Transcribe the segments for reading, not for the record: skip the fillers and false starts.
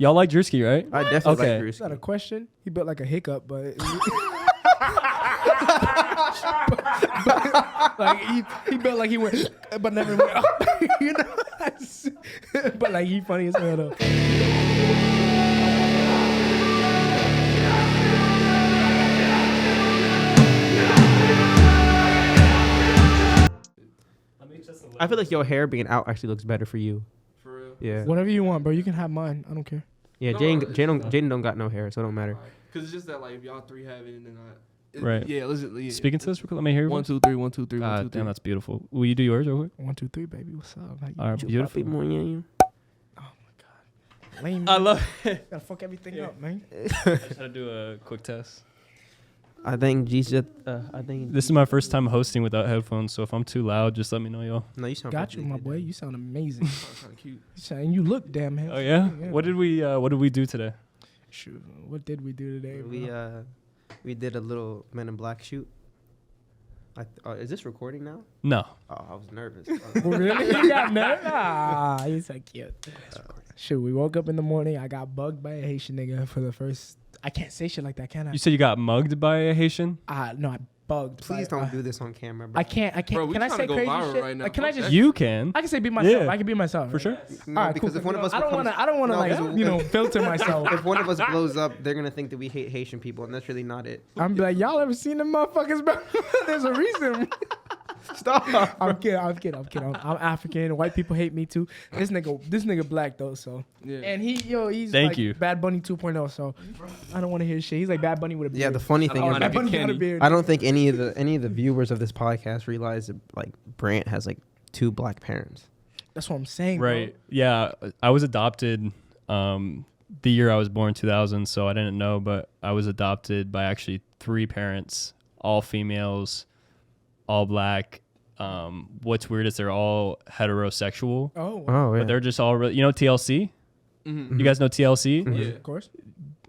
Y'all like Drusky, right? I definitely Okay. like Is that a Drusky. question? He built like a hiccup, but like he built like he went, but never went up. You know, but like he funny as hell though. I feel like your hair being out actually looks better for you. For real. Yeah. Whatever you want, bro. You can have mine. I don't care. Yeah, No, Jaden don't got no hair, so it don't matter. Because it's just that, like, if y'all three have it and then Right. Yeah, let's just. Yeah. Speaking to this, let me hear your 1, voice. 2, 3, 1, 2, 3, 1, 2, 3. Damn, that's beautiful. Will you do yours real quick? 1, 2, 3, baby. What's up? How you All right, doing? beautiful. Lame, I man. love it. Gotta fuck everything up, man. I just had to do a quick test. I think This is my first time hosting without headphones, so if I'm too loud, just let me know, y'all. No, you sound Got you, perfectly my good, boy. dude. You sound amazing. Kind of cute. And you look damn handsome. Oh yeah? What did we do today? Shoot. What did we do today? Bro? We did a little Men in Black shoot. Is this recording now? No. Oh, I was nervous. Really? You got nervous? Ah, you're so cute. Shoot, we woke up in the morning. I got bugged by a Haitian nigga for the first. I can't say shit like that, can I? You said you got mugged by a Haitian? No, I bugged. Please by, don't do this on camera, bro. I can't. Bro, we can I tryna say go crazy viral shit? right now. Like, can I just? You can. I can say be myself. Yeah. I can be myself. For sure. No, All right, because cool. if one of us I don't becomes- want to No, like because filter myself. if one of us blows up, they're gonna think that we hate Haitian people, and that's really not it. I'm be like, y'all ever seen them motherfuckers, bro? There's a reason. Stop. I'm kidding. I'm African. White people hate me too. This nigga black though, so. Yeah. And he's Thank like you. Bad Bunny 2.0, so I don't want to hear shit. He's like Bad Bunny with a beard. Yeah, the funny thing Oh, is, and Bad Bunny got a Kenny. beard. I don't think any of the viewers of this podcast realize that like Brant has like 2 black parents. That's what I'm saying. Right. Yeah. I was adopted the year I was born, 2000, so I didn't know, but I was adopted by actually 3 parents, all females, all black. What's weird is they're all heterosexual, Bro. Oh, wow. Oh yeah. but they're just all TLC? Mm-hmm. You guys know TLC? Mhm. Yeah. Of course.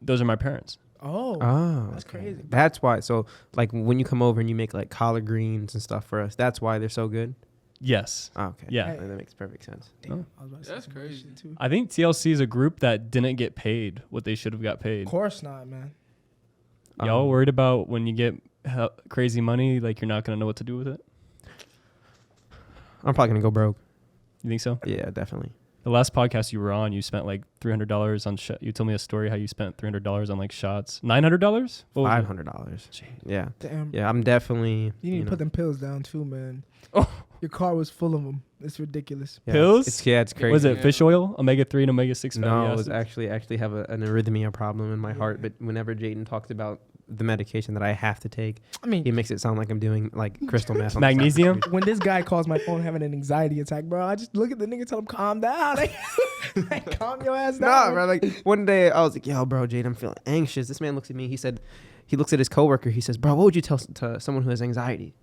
Those are my parents. Oh, Oh, that's crazy. That's why. So like when you come over and you make like collard greens and stuff for us, that's why they're so good. Yes. Oh, okay. Yeah. That makes perfect sense. Damn, I was about to say That's some other crazy. shit, too. I think TLC is a group that didn't get paid what they should have got paid. Of course not, man. Y'all worried about when you get crazy money, like you're not going to know what to do with it? I'm probably gonna go broke. You think so? Yeah, definitely. The last podcast you were on, you spent like $300 on you told me a story how you spent $300 on like shots. $900? $500. Gee. Yeah. Damn. Yeah, I'm definitely. You need to put them pills down too, man. Oh. Your car was full of them. It's ridiculous. Yeah, Pills? It's crazy. Was it Yeah. fish oil, omega-3 and omega-6 fatty No, it was acids? actually have an arrhythmia problem in my heart. But whenever Jaden talks about the medication that I have to take, I mean, he makes it sound like I'm doing like crystal meth. on the side. Magnesium? when this guy calls my phone having an anxiety attack, bro, I just look at the nigga, tell him calm down. Like, calm your ass down. Nah, bro. Like one day I was like, "Yo, bro, Jaden, I'm feeling anxious." This man looks at me. He said, he looks at his coworker. He says, "Bro, what would you tell to someone who has anxiety?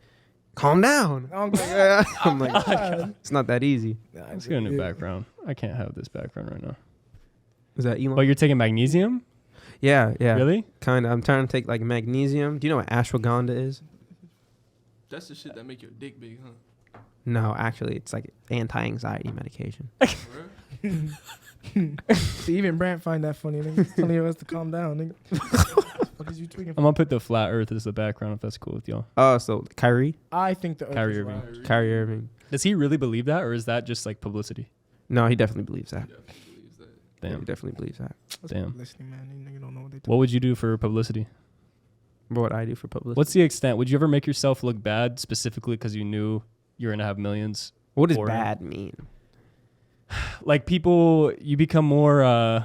Calm down." Oh, God. I'm like, God. it's not that easy. Let's get a new background. I can't have this background right now. Is that Elon? Oh, you're taking magnesium? Yeah. Really? Kind of. I'm trying to take like magnesium. Do you know what ashwagandha is? That's the shit that make your dick big, huh? No, actually, it's like anti-anxiety medication. For real? See, even Brant find that funny. Nigga. Telling us to calm down, nigga. What is you tweaking I'm for? going to put the flat earth as the background if that's cool with y'all. Oh, so Kyrie I think the earth Kyrie is Irving. round. Kyrie Irving. Does he really believe that, or is that just like publicity? No, he definitely believes that. He definitely believes that. Yeah, Damn. he definitely believes that. That's Damn. publicity, man. These niggas don't know what they What would you do for publicity? But what I do for publicity. What's the extent? Would you ever make yourself look bad specifically because you knew you were going to have millions? What does for it? bad mean? Like people, you become more,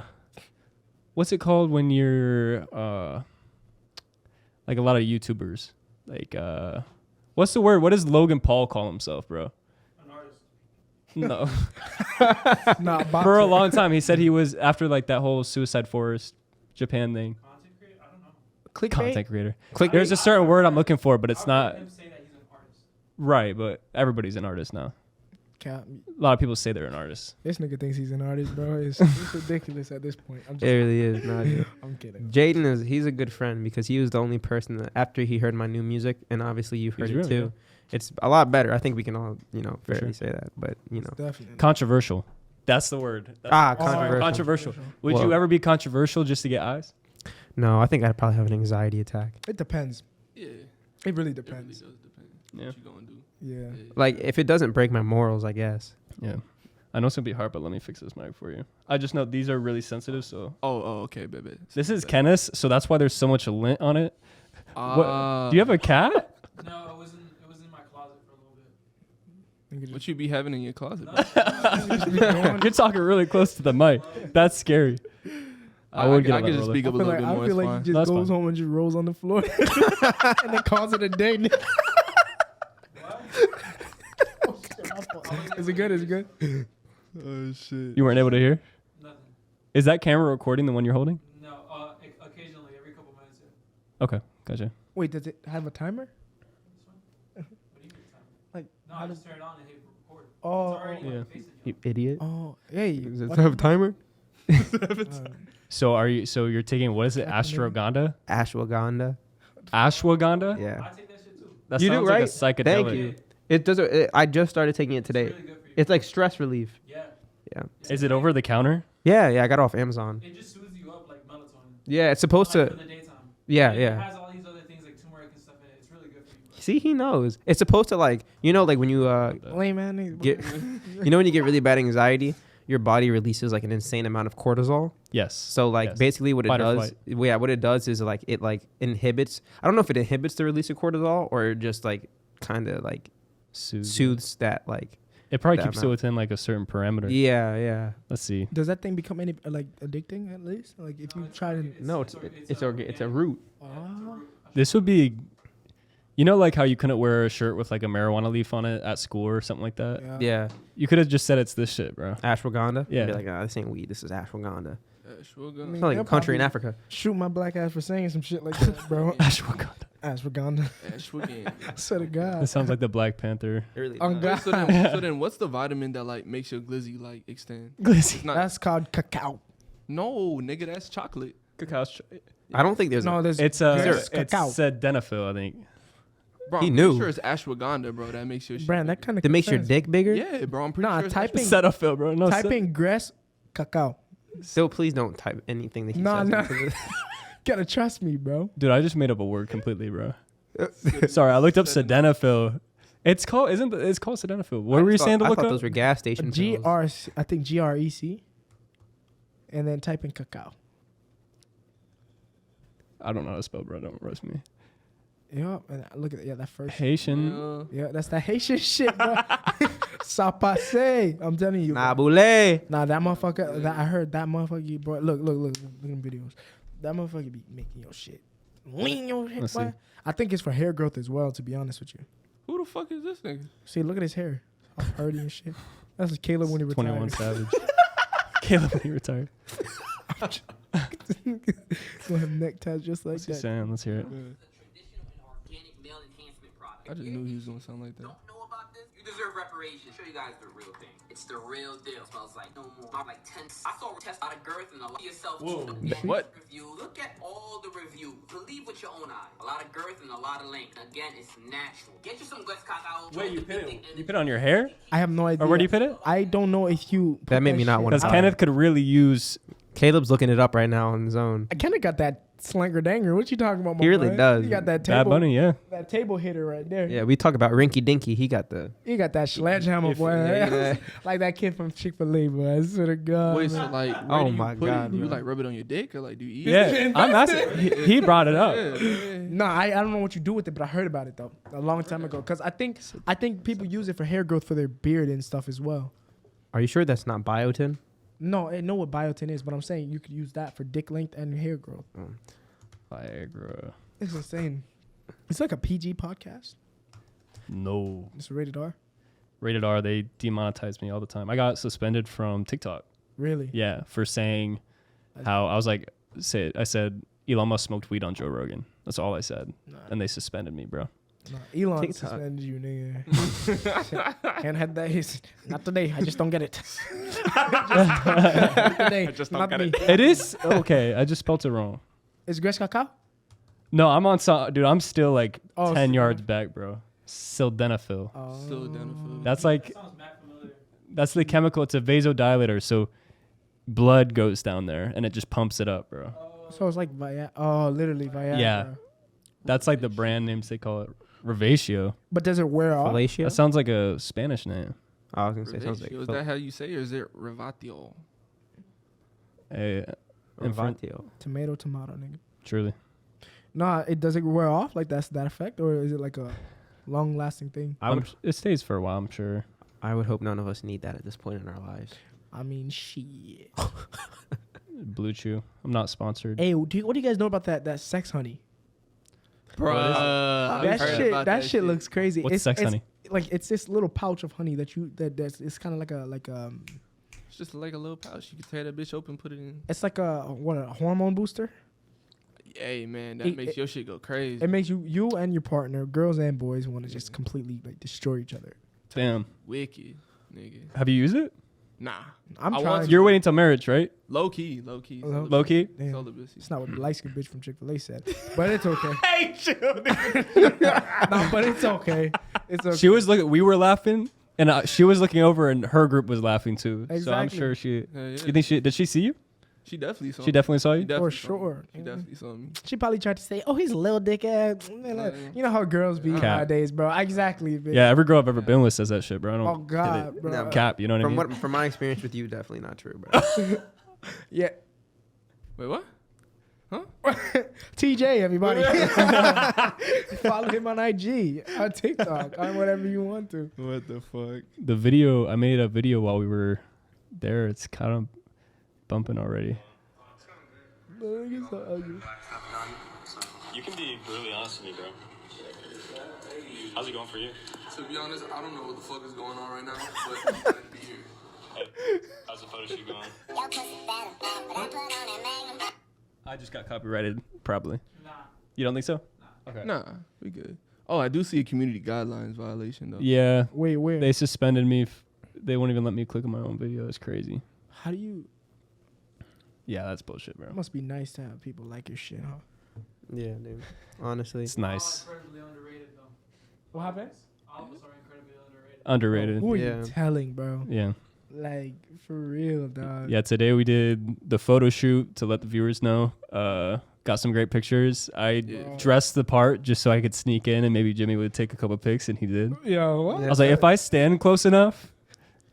what's it called when you're, like a lot of YouTubers? Like, what's the word? What does Logan Paul call himself, bro? No. Nah, For a long time, he said he was, after like that whole Suicide Forest Japan thing. Content creator. There's a certain word I'm looking for, but it's not. Right, but everybody's an artist now. Cap. A lot of people say they're an artist. This nigga thinks he's an artist, bro. It's ridiculous at this point. I'm It really is. No, I'm kidding. Jaden he's a good friend because he was the only person that after he heard my new music, and obviously you've heard He's it really too. good. It's a lot better. I think we can all, For fairly sure. say that. But, Definitely. Controversial. That's the word. Controversial. Controversial. Would Well- you ever be controversial just to get eyes? No, I think I'd probably have an anxiety attack. It depends. Yeah. It really It really depends. does depend. Yeah. What you gonna do? Yeah. Like if it doesn't break my morals, I guess. Yeah. I know it's gonna be hard, but let me fix this mic for you. I just know these are really sensitive, so Okay, baby. this is Kenneth's, so that's why there's so much lint on it. What? Do you have a cat? No, it was in my closet for a little bit. What you be having in your closet? Bro? You're talking really close to the mic. That's scary. I would get I could just speak up a little bit more. I feel It's like fine. he just That's goes fine. home and just rolls on the floor and then calls it a day. Is it good? Is it good? Oh shit. You weren't able to hear? Nothing. Is that camera recording the one you're holding? No, occasionally, every couple minutes. Okay, gotcha. Wait, does it have a timer? What do you mean time? Like, No, how I does? just turn it on and hit record. Oh, It's already yeah. like facing you. You idiot. oh, hey. Does it what- have a timer? So you're taking, what is it, ashwagandha? Ashwagandha. Ashwagandha? Yeah. I take that shit too. That You do, sounds right? like a psychedelic. Thank you. It doesn't. I just started taking it today. It's really good for you. It's like stress relief. Yeah. Yeah. Is it over the counter? Yeah, I got it off Amazon. It just soothes you up like melatonin. Yeah, it's supposed Like to. for the daytime. Yeah, It yeah. has all these other things like turmeric and stuff in it. It's really good for you. Bro. See, he knows. It's supposed to like like when you Lame man. get when you get really bad anxiety, your body releases like an insane amount of cortisol. Yes. So like Yes. basically what it Fight or does, what it does is like it like inhibits. I don't know if it inhibits the release of cortisol or it just like kind of like soothes that like. It probably that keeps it amount. within like a certain parameter. Yeah, yeah. Let's see. Does that thing become any like addicting at least? Like if you try to. No, it's a root. Oh. This would be, like how you couldn't wear a shirt with like a marijuana leaf on it at school or something like that. Yeah, You could have just said it's this shit, bro. ashwagandha. Yeah. Be like, this ain't weed. This is ashwagandha. Ashwagandha. It's not like a They'll country in probably Africa. Shoot my black ass for saying some shit like that, bro. Ashwagandha. Ashwagandha. Ashwagandha. Swear to God. That sounds like the Black Panther. It really On does. God. So then, what's the vitamin that like makes your glizzy like extend? Glizzy. It's not. That's called cacao. No, nigga, that's chocolate. Cacao. I don't think there's. No, there's It's there's it's cacao. sildenafil, I think. Bro, He I'm knew. pretty sure it's ashwagandha, bro. That makes your shit. Brand, that kind of that makes your dick bigger. Yeah, bro. I'm pretty Nah, sure. it's type in- Cetaphil, bro. No, type in grass cacao. Still, please don't type anything that he Nah, says. nah. into this. Gotta trust me, bro. Dude, I just made up a word completely, bro. Sorry, I looked up sildenafil. It's called sildenafil. What were you saying to I look thought up? those were gas station pills. I think GREC. And then type in cacao. I don't know how to spell, bro. Don't roast me. Yeah, and look at that first. Haitian. Yeah, that's that Haitian shit, bro. Ça passe. I'm telling you. Nah, bro. boule. Nah, that motherfucker. I heard that motherfucker, bro. Look at them videos. That motherfucker be making your shit. Lean your shit, Let's boy. see. I think it's for hair growth as well, to be honest with you. Who the fuck is this nigga? See, look at his hair. All purdy and shit. That's Caleb when he retired. 21 Savage. Caleb when he retired. Gonna have neck tats just like What's he that. saying? Let's hear it. Traditional and organic male enhancement product. I just knew he was gonna sound like that. Don't know about this? You deserve reparations. Show you guys the real thing. It's the real deal. Smells like no more. Not like 10. I saw a test out of girth and a lot of yourself. Whoa. Look at What? Review. Look at all the reviews. Believe with your own eyes. A lot of girth and a lot of length. Again, it's natural. Get you some West Cacao. You put it on your hair? I have no idea. Or where do you put it? I don't know if you. put That made me not shit wanna Because out. buy Kenneth could really use. Caleb's looking it up right now on his own. I kind of got that slanger danger. What you talking about? My He really boy? does. You got that Bad table. Bunny, yeah. That table hitter right there. Yeah, we talk about Rinky Dinky. He got the. You got that sledgehammer, boy. yeah. Like that kid from Chick-fil-A, boy. I swear to God. Wait, man. so like, where Oh do you my put God, it? Do you bro. like rub it on your dick or like do you eat Yeah, it? I'm asking. He brought it up. Nah, I don't know what you do with it, but I heard about it though a long time ago. Cause I think people use it for hair growth for their beard and stuff as well. Are you sure that's not biotin? No, I know what biotin is, but I'm saying you could use that for dick length and hair growth. Viagra. It's insane. It's like a PG podcast. No. It's rated R. Rated R, they demonetize me all the time. I got suspended from TikTok. Really? Yeah, for saying how I was like, I said Elon Musk smoked weed on Joe Rogan. That's all I said. Nah, And they suspended me, bro. nah. Elon TikTok. suspended you, nigga. Can't have that. Not today. I just don't get it. Not today. I just don't get it. It is okay. I just spelled it wrong. Is Grace Cacao? No, I'm on some dude. I'm still like Oh, 10 so- yards back, bro. Sildenafil. Oh. Still identified. That's like That sounds mad familiar. That's the chemical. It's a vasodilator. So blood goes down there and it just pumps it up, bro. So it's like literally Viagra. Yeah. That's like the brand names they call it. Revatio. But does it wear off? Fellatio? That sounds like a Spanish name. I was gonna say sounds like Is that how you say it, or is it Revatio? Revatio. Tomato, nigga. Truly. Nah, does it wear off? Like that's that effect, or is it like a long-lasting thing? It stays for a while, I'm sure. I would hope none of us need that at this point in our lives. I mean, shit. Blue Chew. I'm not sponsored. Hey, what do you guys know about that sex honey? Bro, That shit looks crazy. What's sex honey? Like it's this little pouch of honey that's it's kind of like It's just like a little pouch. You can tear that bitch open, put it in. it's like a hormone booster. Hey man, that makes your shit go crazy. It makes you and your partner, girls and boys, want to just completely like destroy each other. Damn. Wicked, nigga. Have you used it? Nah, I'm I trying. want You're waiting till marriage, right? low key. Low key? Damn. Celibacy. It's not what the light skinned bitch from Chick-fil-A said, but it's okay. Hey, chill. No, but it's okay. It's okay. She was looking. We were laughing, and she was looking over, and her group was laughing too. So I'm Exactly. sure she. Yeah. You think did she see you? She definitely saw. She definitely saw you. For sure. She definitely saw me. She probably tried to say, "Oh, he's a little dickhead." You know how girls be Cap. nowadays, bro. Exactly. Bitch. Yeah, every girl I've ever been with says that shit, bro. I don't Oh God, get it. bro. No. Cap, you know what I mean? From my experience with you, definitely not true, bro. Yeah. Wait, what? TJ, everybody. Follow him on IG, on TikTok, on whatever you want to. What the fuck? The video, I made a video while we were there. It's kind of bumping already. You can be brutally honest with me, bro. How's it going for you? To be honest, I don't know what the fuck is going on right now, but I'm glad to be here. Hey, how's the photo shoot going? I just got copyrighted, probably. You don't think so? Okay. Nah, we good. Oh, I do see a community guidelines violation though. Yeah, Wait, where? they suspended me. They won't even let me click on my own video. It's crazy. How do you? Yeah, that's bullshit, bro. It must be nice to have people like your shit, huh? Yeah, dude. Honestly. It's nice. Incredibly underrated, though. What happened? All of us are incredibly underrated. Underrated. Who are Yeah. you telling, bro? Yeah. Like for real, dog. Yeah, today we did the photo shoot to let the viewers know. Got some great pictures. I dressed the part just so I could sneak in and maybe Jimmy would take a couple pics, and he did. Yo, what? I was like, if I stand close enough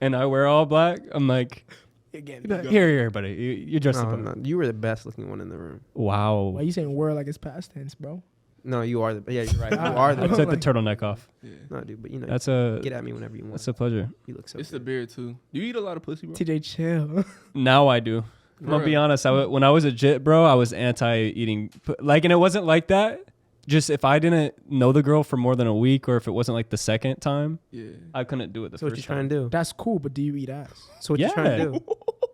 and I wear all black, I'm like, Again, here, buddy. You dressed the No, part. no, you were the best looking one in the room. Wow. why you saying word like it's past tense, bro? No, you are the. Yeah, you're right. You are I the. took the turtleneck off. Yeah. No, dude, but you know, That's a get at me whenever you want. that's a pleasure. You look so. It's the good. beard too. Do you eat a lot of pussy, bro? TJ, chill. Now I do. I'm gonna be honest. When I was a jit, bro, I was anti-eating. Like, and it wasn't like that. Just if I didn't know the girl for more than a week, or if it wasn't like the second time, Yeah. I couldn't do it the So what first you trying time. to do? That's cool, but do you eat ass? So what you trying to do?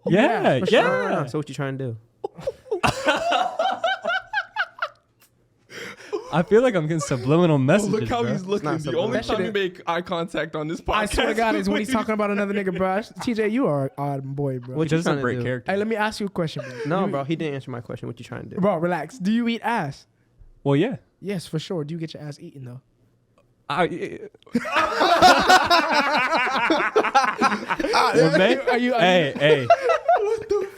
Yeah, for yeah. sure. No. So what you trying to do? I feel like I'm getting subliminal messages. Look how bro. he's looking. not The so only bad. time you make eye contact on this podcast. I swear to God, is when he's talking about another nigga, bro. TJ, you are an odd boy, bro. What Which you is a trying to great do? character. Hey, let me ask you a question, bro. No, You- bro, he didn't answer my question. What you trying to do? Bro, relax. Do you eat ass? Well, yeah. Yes, for sure. Do you get your ass eaten though? Well, Are you? hey.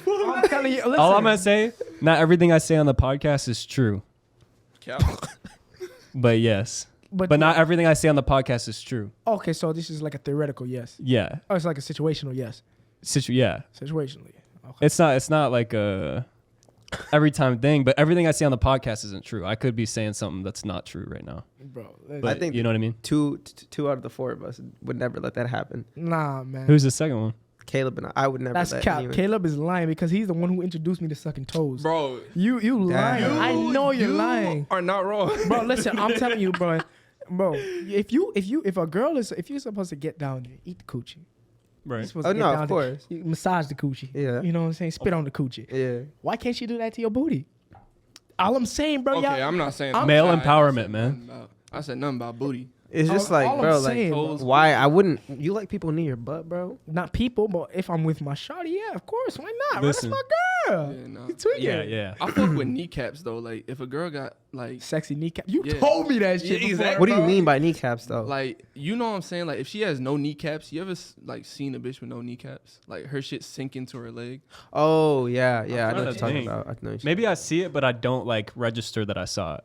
I'm telling you. Listen, All I'm gonna say, not everything I say on the podcast is true, but yes. But not everything I say on the podcast is true. Okay, so this is like a theoretical yes. Yeah. Oh, it's like a situational yes. Yeah. Situationally. Okay. It's not like a every time thing, but everything I say on the podcast isn't true. I could be saying something that's not true right now. Bro, But I think you know what I mean? Two out of the four of us would never let that happen. nah, man. Who's the second one? Caleb and I would never. That's let cap. anyone- Caleb is lying because he's the one who introduced me to sucking toes. Bro, You lying. Damn. I know you're lying. are not wrong. Bro, listen, I'm telling you, bro. If you're supposed to get down there, eat the coochie. You're Right. supposed Oh to get no, down of there, course. you massage the coochie. Yeah. You know what I'm saying? Spit on the coochie. Yeah. Why can't you do that to your booty? All I'm saying, bro, Okay, y'all. I'm not saying Male I empowerment, said man. nothing about- I said nothing about booty. It's just All like, I'm bro, saying, like, bro. why I wouldn't? You like people near your butt, bro? Not people, but if I'm with my shawty, yeah, of course. Why not? Listen. That's my girl. Yeah, nah. You tweaking. Yeah. I fuck with kneecaps though. Like if a girl got like Sexy kneecap. You Yeah. told me that shit. Yeah, before, exactly. What do you bro. mean by kneecaps, though? like you know what I'm saying? Like if she has no kneecaps, you ever like seen a bitch with no kneecaps? Like her shit sink into her leg. Oh yeah, I know trying what to you're talking think. about. I know. Maybe I see it, but I don't like register that I saw it.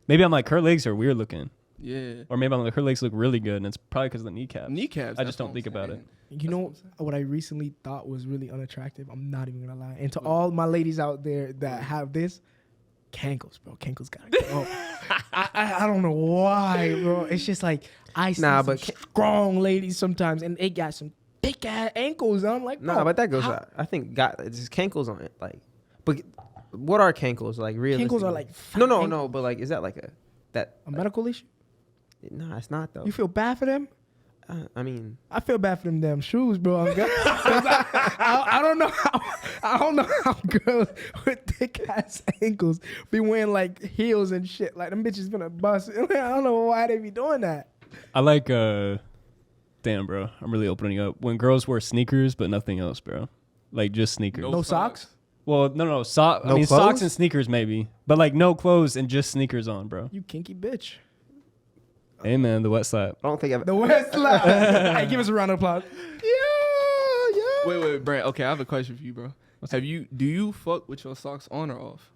Maybe I'm like, her legs are weird looking. Yeah. Or maybe I'm like, her legs look really good, and it's probably because of the kneecaps. Kneecaps. I that's just don't what think I'm about saying. You know what I recently thought was really unattractive? I'm not even gonna lie. And to all my ladies out there that have this, cankles, bro. Cankles gotta go. I don't know why, bro. It's just like I see Nah, some but strong ladies sometimes, and they got some thick ass ankles. And I'm like, Nah, bro, but that goes. how- I think it's just cankles on it. Like, but what are cankles like? Really? Cankles are like No. But like, is that like a medical issue. No, it's not though. You feel bad for them? I mean, I feel bad for them damn shoes, bro. I'm good. 'Cause I don't know how girls with thick ass ankles be wearing like heels and shit. Like them bitches gonna bust. I don't know why they be doing that. I like, damn, bro. I'm really opening up. When girls wear sneakers, but nothing else, bro. Like just sneakers. No socks? Well, no. No Socks clothes? and sneakers maybe, but like no clothes and just sneakers on, bro. You kinky bitch. Hey man, the wet slap. I don't think I've. The West Slap. Hey, give us a round of applause. Yeah. Wait, Brant. Okay, I have a question for you, bro. Do you fuck with your socks on or off?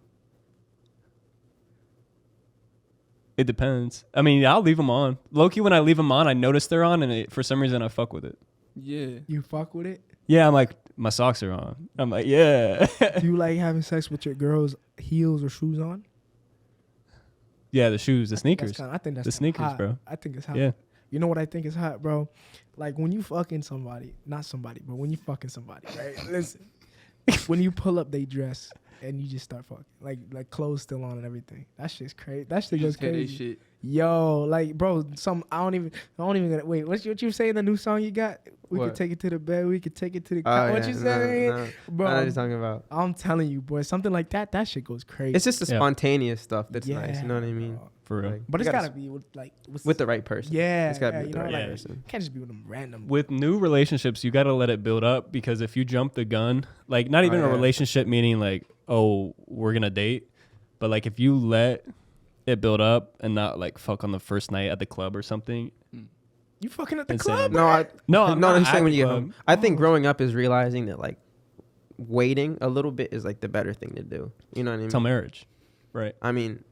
It depends. I mean, I'll leave them on. Low-key, when I leave them on, I notice they're on, and for some reason I fuck with it. Yeah. You fuck with it? Yeah, I'm like, my socks are on. I'm like, yeah. Do you like having sex with your girl's heels or shoes on? Yeah, the shoes, the sneakers. I think that's The sneakers, hot. bro. I think it's hot. Yeah. You know what I think is hot, bro? Like when you fucking somebody, but when you fucking somebody, right? Listen, when you pull up they dress and you just start fucking, like clothes still on and everything. That shit's crazy. That shit You goes just hear they crazy. shit. Yo, like, bro, I don't even gonna wait. What you say in the new song you got? We What? could take it to the bed. We could take it to the. Oh, What yeah, you say, no. bro? I know what you're talking about. I'm telling you, boy, something like that. That shit goes crazy. It's just the Yeah. spontaneous stuff that's nice. You know what I mean? bro. For real. Like, But you it's gotta be with the right person. Yeah, It's gotta yeah, be with you the know, right like, person. Can't just be with them random. With new relationships, you got to let it build up, because if you jump the gun, like not even Oh, a yeah. relationship meaning like, oh, we're going to date, but like if you let it build up and not like fuck on the first night at the club or something. You fucking at the Insane. club? No, I'm not I'm saying at when you the get club. home. I think growing up is realizing that like waiting a little bit is like the better thing to do. You know what I mean? Till marriage. Right. I mean,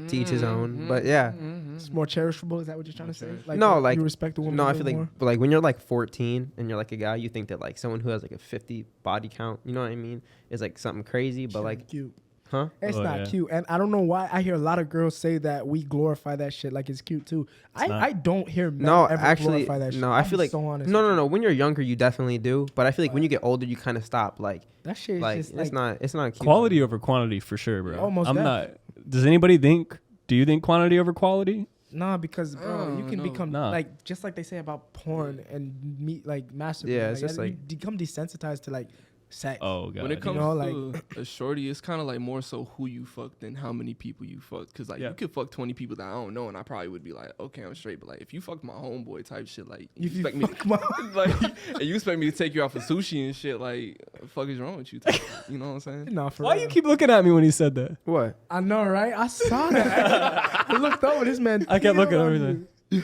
to each his own. But yeah. It's more cherishable. Is that what you're trying to say? Like, No, you like respect the woman. No, a I little feel like more? but like when you're like 14 and you're like a guy, you think that like someone who has like a 50 body count, you know what I mean, is like something crazy. But Shit like, cute. huh? It's Oh, not yeah. cute, and I don't know why I hear a lot of girls say that we glorify that shit like it's cute too. not. I don't hear men No, ever actually, glorify that shit. no. I I'll feel be like so honest no, with no, you. no. When you're younger, you definitely do. But I feel like when you get older, you kind of stop. Like, That shit is like just it's like not cute. Quality over quantity for sure, bro. Almost I'm that. not. Does anybody do you think quantity over quality? nah, because bro, you can no. become Nah. like just like they say about porn and meat, like masturbating. Yeah, it's just you like- become desensitized to like sex. Oh god. When it comes know, to a shorty, it's kind of like more so who you fuck than how many people you fuck. Cause like Yeah. you could fuck 20 people that I don't know, and I probably would be like, okay, I'm straight. But like if you fuck my homeboy type shit, like you If you expect me, fuck my like and you expect me to take you out for sushi and shit, like what the fuck is wrong with you? Type, you know what I'm saying? nah, for Why real. you keep looking at me when he said that? What? I know, right? I saw that. I looked over. This man. I kept looking peed over on there. you.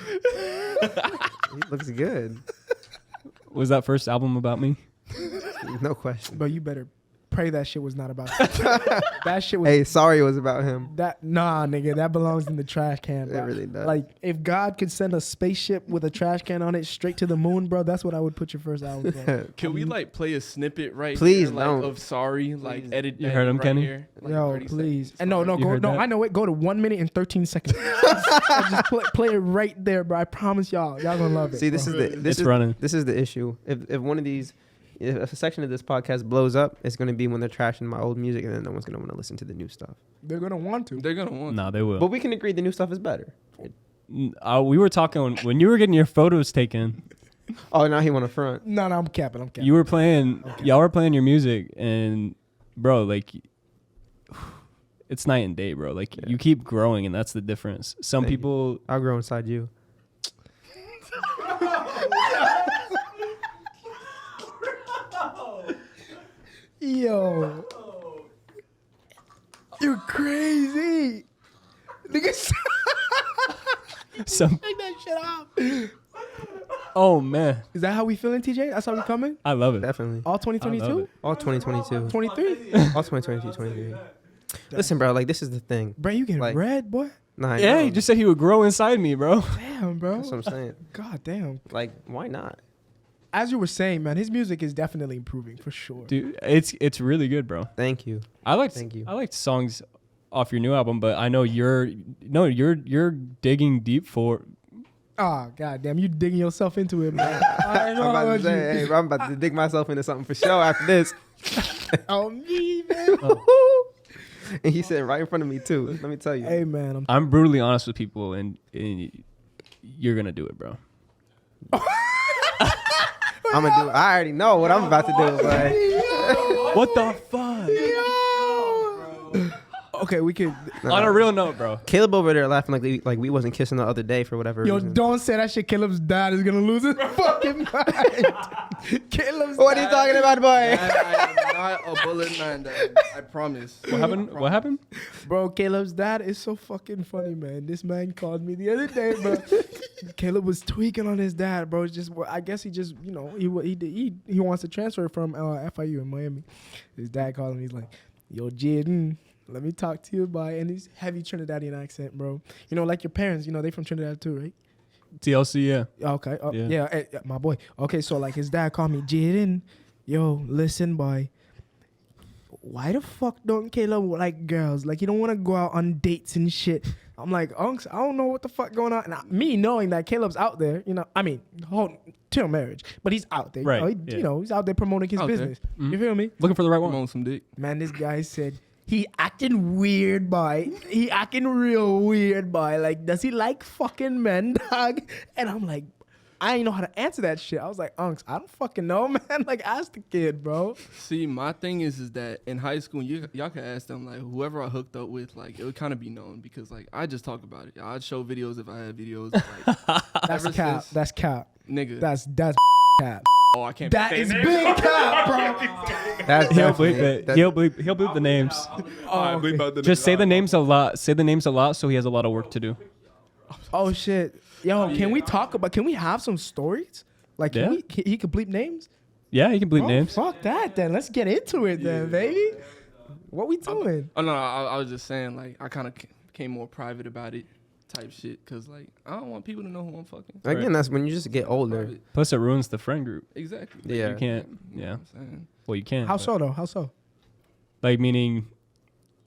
He looks good. Was that first album about me? No question. Bro, you better pray that shit was not about you. That shit was Hey, sorry, it was about him. nigga, that belongs in the trash can, bro. It really does. Like, if God could send a spaceship with a trash can on it straight to the moon, bro, that's what I would put your first album for. Can we like play a snippet right Please here, like, don't. of sorry, like edit You that heard him, right Kenny? here, like Yo, 30 please. seconds. And no, You go, heard no, that? I know it. Go to 1 minute and 13 seconds. Just play it right there, bro. I promise y'all gonna love it. See, this bro. is It's running. This is the issue. If one of these, if a section of this podcast blows up, it's gonna be when they're trashing my old music, and then no one's gonna want to listen to the new stuff. They're gonna want to. They're gonna want. No, they will. But we can agree the new stuff is better. We were talking when you were getting your photos taken. Oh, now he want to front. No, I'm capping. You were playing. Y'all were playing your music, and bro, like, it's night and day, bro. Like you keep growing, and that's the difference. Some Thank you. people, I'll grow inside you. Yo. You're crazy. Nigga, Some. take that shit off. Oh man, Is that how we feeling, TJ? That's how we coming? I love it. Definitely. All I love 2022? it. All 2022. 23? All 2022, 23. Listen, bro, like this is the thing. Bro, you getting Like- red, boy? Nah, I Yeah, know. he just said he would grow inside me, bro. Damn, bro. That's what I'm saying. God damn. Like, why not? As you were saying, man, his music is definitely improving for sure. Dude, it's really good, bro. Thank you. Thank you. songs off your new album, but I know you're digging deep for. Oh, god damn, you digging yourself into it, man. I I'm know about about to say, hey, bro, I'm about to dig myself into something for sure after this. Oh, me, man. And he's sitting right in front of me too. Let me tell you. Hey, man. I'm brutally honest with people, and you're gonna do it, bro. I'm gonna do. I already know what I'm about to do, but What the fuck? Okay, we could. On a real note, bro. Caleb over there laughing like we wasn't kissing the other day for whatever Yo, reason. don't say that shit. Caleb's dad is gonna lose his fucking mind. Caleb's What are you dad. talking about, boy? I am not a bullet man, Dad. I promise. What happened? What happened? Bro, Caleb's dad is so fucking funny, man. This man called me the other day, bro. Caleb was tweaking on his dad, bro. It's just, I guess he just, you know, he wants to transfer from FIU in Miami. His dad called him. He's like, "Yo, Jaden, let me talk to you about," and he's heavy Trinidadian accent, bro. You know, like your parents, you know, they from Trinidad too, right? TLC, yeah. Okay. Yeah. Yeah, my boy. Okay, so like his dad called me, "Jaden, yo, listen, boy. Why the fuck don't Caleb like girls? Like, you don't want to go out on dates and shit." I'm like, "Unks, I don't know what the fuck going on." And me knowing that Caleb's out there, you know, I mean, till marriage, but he's out there. Right, You know, yeah. you know, he's out there promoting his Out there. business. You feel me? Looking for the right I'm one. on some dick. Man, this guy said he acting weird, boy. He acting real weird, boy. Like, does he like fucking men, dog? And I'm like, I ain't know how to answer that shit. I was like, Unks, I don't fucking know, man. Like, ask the kid, bro. See, my thing is that in high school, y'all can ask them, like, whoever I hooked up with, like, it would kind of be known because, like, I just talk about it. I'd show videos if I had videos. Like, That's ever cap. since- That's cap. nigga. That's cap. Oh, I can't. That say is names. big cap, bro. That's He'll definitely- bleep it. that- He'll bleep the names. Alright, bleep out the Just say names. the names a lot. Say the names a lot, so he has a lot of work to do. Oh shit. Yo, can we talk about? Can we have some stories? Like, Yeah. he could bleep names. Yeah, he can bleep Oh, names. fuck that. Then let's get into it, then, baby. What we doing? Oh no, I was just saying, like, I kind of became more private about it, type shit, cause like I don't want people to know who I'm fucking. Again, that's when you just get older. Private. Plus, it ruins the friend group. Exactly. Yeah. You can't. You know Yeah. what I'm saying? Well, you can. How but- so though? How so? Like meaning,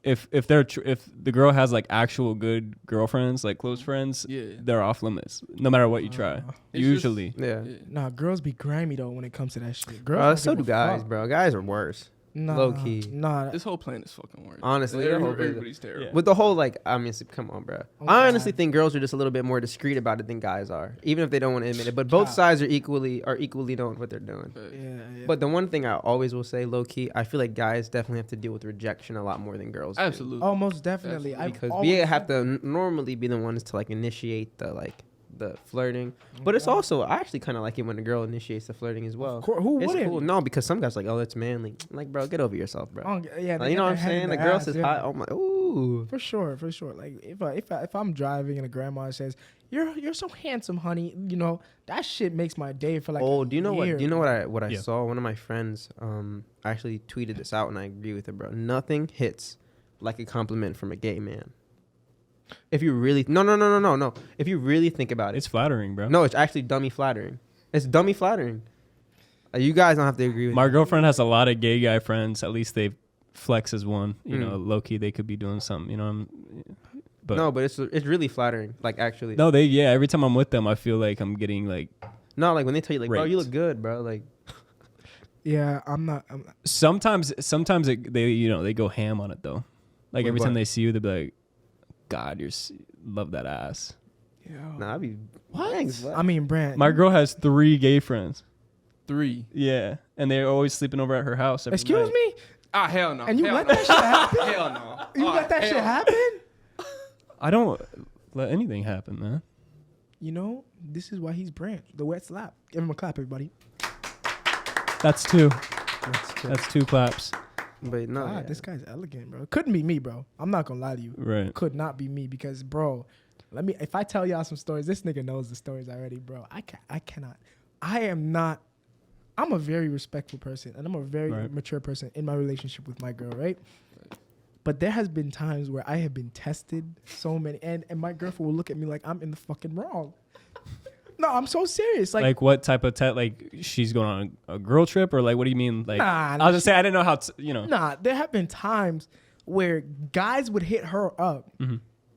if the girl has like actual good girlfriends, like close friends, Yeah. they're off limits. No matter what you try. It's Usually. Yeah. Yeah. Nah, girls be grimy though when it comes to that shit. Girls Bro, don't so give do a guys, fuck. bro. Guys are worse. Nah, Low key. Nah. This whole plan is fucking worse. Honestly, the whole place- everybody's terrible. Yeah. With the whole like, I mean, come on, bro. Oh, I honestly God. think girls are just a little bit more discreet about it than guys are, even if they don't want to admit it. But both Cap. sides are equally knowing what they're doing. But Yeah. But the one thing I always will say, low key, I feel like guys definitely have to deal with rejection a lot more than girls. do. absolutely. Oh, most definitely. I've Because always we have said- to normally be the ones to like initiate the flirting. But it's also, I actually kind of like it when a girl initiates the flirting as well. Who It's wouldn't? cool. No, because some guys are like, oh, that's manly. I'm like, bro, get over yourself, bro. Oh, yeah, Like, they you know got what I'm their head in saying? The their girl ass, says yeah. hi. I'm like, ooh. For sure. Like if I'm driving and a grandma says, "You're so handsome, honey," you know that shit makes my day for like. Oh, a do you know year. what I Yeah. saw? One of my friends actually tweeted this out, and I agree with it, bro. Nothing hits like a compliment from a gay man. If you really no. If you really think about it, It's flattering, bro. no, it's actually dummy flattering. It's dummy flattering. You guys don't have to agree with My me. girlfriend has a lot of gay guy friends. At least they flex as one. You Mm. know, low key they could be doing something. You know, but No, but it's really flattering. Like actually, no, they every time I'm with them, I feel like I'm getting like no, like when they tell you like, bro, you Raped. look good, bro. Like, Yeah, I'm not. sometimes they go ham on it though. Like With every time what? they see you, they'll be like, God, love that ass. nah, I be thanks, bud. I mean, Brant. My girl has 3 gay friends. 3. Yeah, and they're always sleeping over at her house. Every Excuse night. me. Ah, hell no. And you hell let no. that shit happen? Hell no. You let that shit happen? I don't let anything happen, man. You know, this is why he's Brant, the wet slap. Give him a clap, everybody. That's 2. That's 2 claps. But no, God, this guy's elegant, bro. Couldn't be me, bro. I'm not gonna lie to you. Right. Could not be me because, bro, if I tell y'all some stories, this nigga knows the stories already, bro. I cannot. I'm a very respectful person and I'm a very mature person in my relationship with my girl, right? But there has been times where I have been tested so many, and my girlfriend will look at me like I'm in the fucking wrong. No, I'm so serious. Like what type of test? Like she's going on a girl trip, or like what do you mean? Like Nah, I was just say I didn't know how you know. Nah, there have been times where guys would hit her up,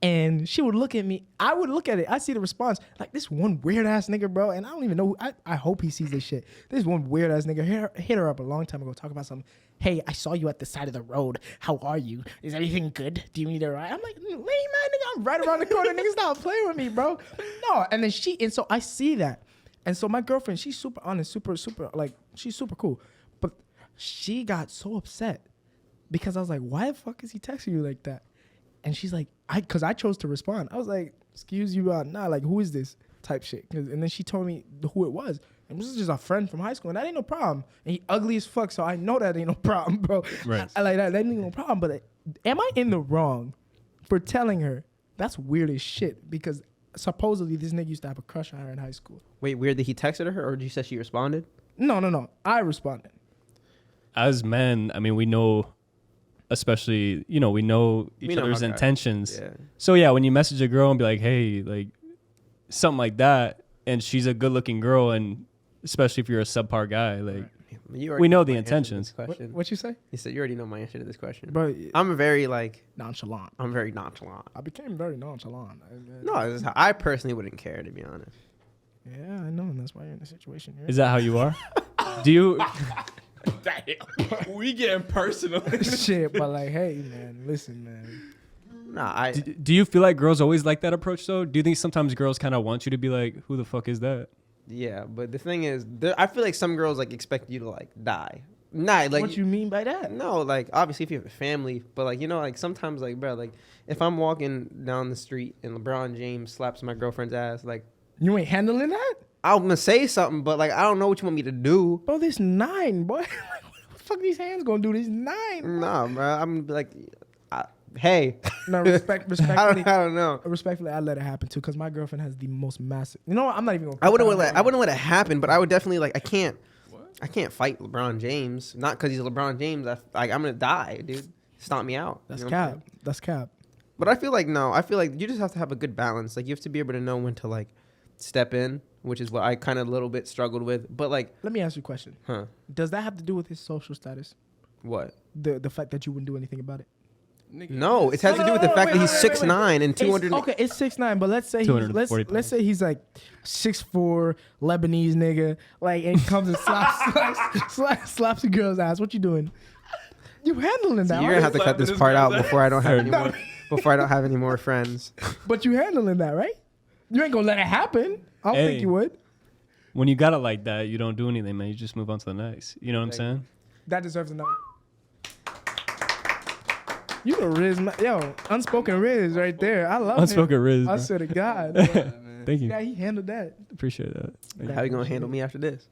and she would look at me. I would look at it. I see the response. Like this one weird ass nigga, bro, and I don't even know. I hope he sees this shit. This one weird ass nigga hit her up a long time ago, talk about something. Hey, I saw you at the side of the road. How are you? Is everything good? Do you need a ride? I'm like, lame man, nigga, I'm right around the corner. Nigga, stop playing with me, bro. No, and then so I see that. And so my girlfriend, she's super honest, super, like, she's super cool. But she got so upset because I was like, why the fuck is he texting you like that? And she's like, because I chose to respond. I was like, excuse you, nah, like, who is this type shit? And then she told me who it was. And this is just a friend from high school, and that ain't no problem. And he ugly as fuck, so I know that ain't no problem, bro. Right. I like that ain't no problem. But am I in the wrong for telling her that's weird as shit? Because supposedly this nigga used to have a crush on her in high school. Wait, weird that he texted her, or did you say she responded? No. I responded. As men, I mean, we know, especially we know each other's how guys- intentions. Yeah. So yeah, when you message a girl and be like, hey, like something like that, and she's a good-looking girl, and especially if you're a subpar guy, like we know the intentions. What you say? You said you already know my answer to this question. Bro, I'm very like nonchalant. I'm very nonchalant. I became very nonchalant. No, this is how, I personally wouldn't care, to be honest. Yeah, I know, and that's why you're in the situation. Is that how you are? Do you? We getting personal. Shit, but like, hey, man, listen, man. Nah, Do you feel like girls always like that approach though? Do you think sometimes girls kind of want you to be like, who the fuck is that? yeah, but the thing is, I feel like some girls like expect you to like die. Nah, like What you mean by that? no, like obviously if you have a family, but like like sometimes like bro, like if I'm walking down the street and LeBron James slaps my girlfriend's ass, like You ain't handling that? I'm gonna say something, but like I don't know what you want me to do. Bro, this 9, boy. What the fuck these hands gonna do? These 9. Nah, bro, I'm like, hey. No, respectfully. I don't know. Respectfully, I let it happen too, because my girlfriend has the most massive. You know what? I'm not even gonna. I wouldn't let it happen, but I would definitely like I can't fight LeBron James. Not because he's LeBron James. I'm gonna die, dude. Stomp me out. That's You know what I'm cap. saying? That's cap. But I feel like you just have to have a good balance. Like you have to be able to know when to like step in, which is what I kind of a little bit struggled with. But like, Let me ask you a question. Does that have to do with his social status? what? The fact that you wouldn't do anything about it? Nigga, No, it has to do with the fact that he's 6'9" and 200. Okay, it's 6'9", but let's say 240 let's say he's like 6'4" Lebanese nigga, like, and comes and slaps a girl's ass. What you doing? You handling that? You're gonna have to cut this part out before I don't have any No. more. Before I don't have any more friends. But you handling that, right? You ain't gonna let it happen. I don't Hey. think you would. When you got it like that, you don't do anything, man. You just move on to the next. You know what I'm saying? That deserves a note. You the Riz, yo, unspoken Riz right there. I love Unspoken him. Riz. I bro. swear to God. Thank you. Yeah, he handled that. Appreciate that. How you gonna handle me after this?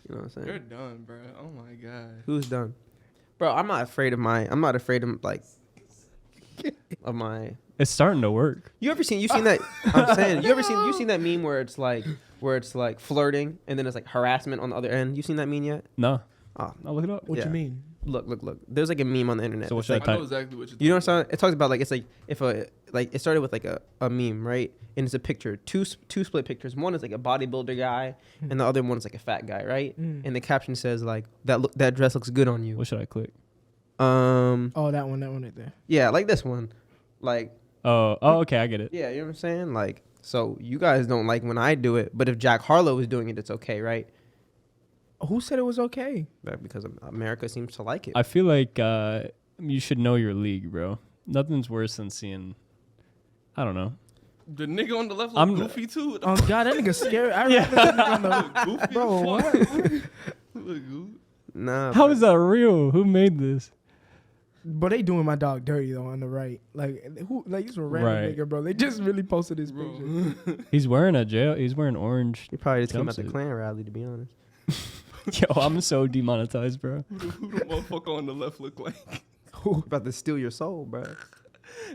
You know what I'm You're saying? done, bro. Oh my god. Who's done? Bro, I'm not afraid of like of my. It's starting to work. You seen that? I'm saying, you seen that meme where it's like flirting and then it's like harassment on the other end? You seen that meme yet? No. Oh, I'll look it up. What Yeah. you mean? look. There's like a meme on the internet. So what It's should I like, I know type? exactly what you're you know what I'm saying? It talks about like it's like if it started with like a meme, right? And it's a picture, two split pictures. One is like a bodybuilder guy, and the other one is like a fat guy, right? And the caption says like that dress looks good on you. What should I click? Oh, that one right there. Yeah, like this one, like Oh, okay, I get it. yeah, you know what I'm saying? Like, so you guys don't like when I do it, but if Jack Harlow is doing it, it's okay, right? Who said it was okay? Because America seems to like it. I feel like you should know your league, bro. Nothing's worse than seeing, I don't know. The nigga on the left I'm- look goofy too. Oh God, that nigga scary. I remember that nigga on the Goofy bro. as What? fuck. Look goofy. Nah. How bro. is that real? Who made this? But they doing my dog dirty though on the right. Like who? Like this was a random Right. nigga, bro. They just really posted this Bro. picture. He's wearing a jail. He's wearing orange. He probably just came out the Jumpsuit. Klan rally, to be honest. Yo, I'm so demonetized, bro. Who the motherfucker on the left look like? About to steal your soul, bro.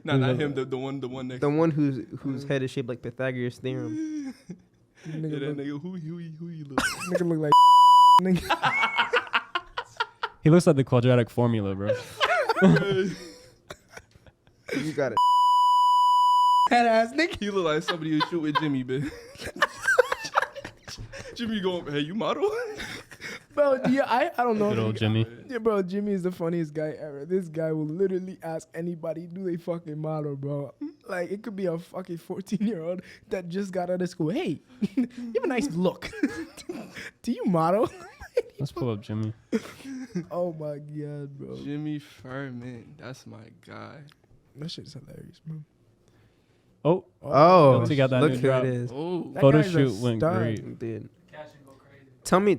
Nah, not him. The one next. The one whose head is shaped like Pythagoras theorem. Yeah, Nigga that look, nigga. Who you look? nigga look like nigga. He looks like the quadratic formula, bro. You got it. Head ass nigga. He look like somebody who shoot with Jimmy, bitch. Jimmy going, hey, you model? Bro, yeah, I don't know. Good old Jimmy. Yeah, bro, Jimmy is the funniest guy ever. This guy will literally ask anybody, do they fucking model, bro? Like, it could be a fucking 14-year-old that just got out of school. Hey, you have a nice look. Do you model? Let's pull up Jimmy. Oh my God, bro. Jimmy Furman. That's my guy. That shit's hilarious, bro. Oh, Oh, Don't you got that look new who drop? it is. Oh. That photo guy's a shoot went star. great. Dude. Cash and go crazy.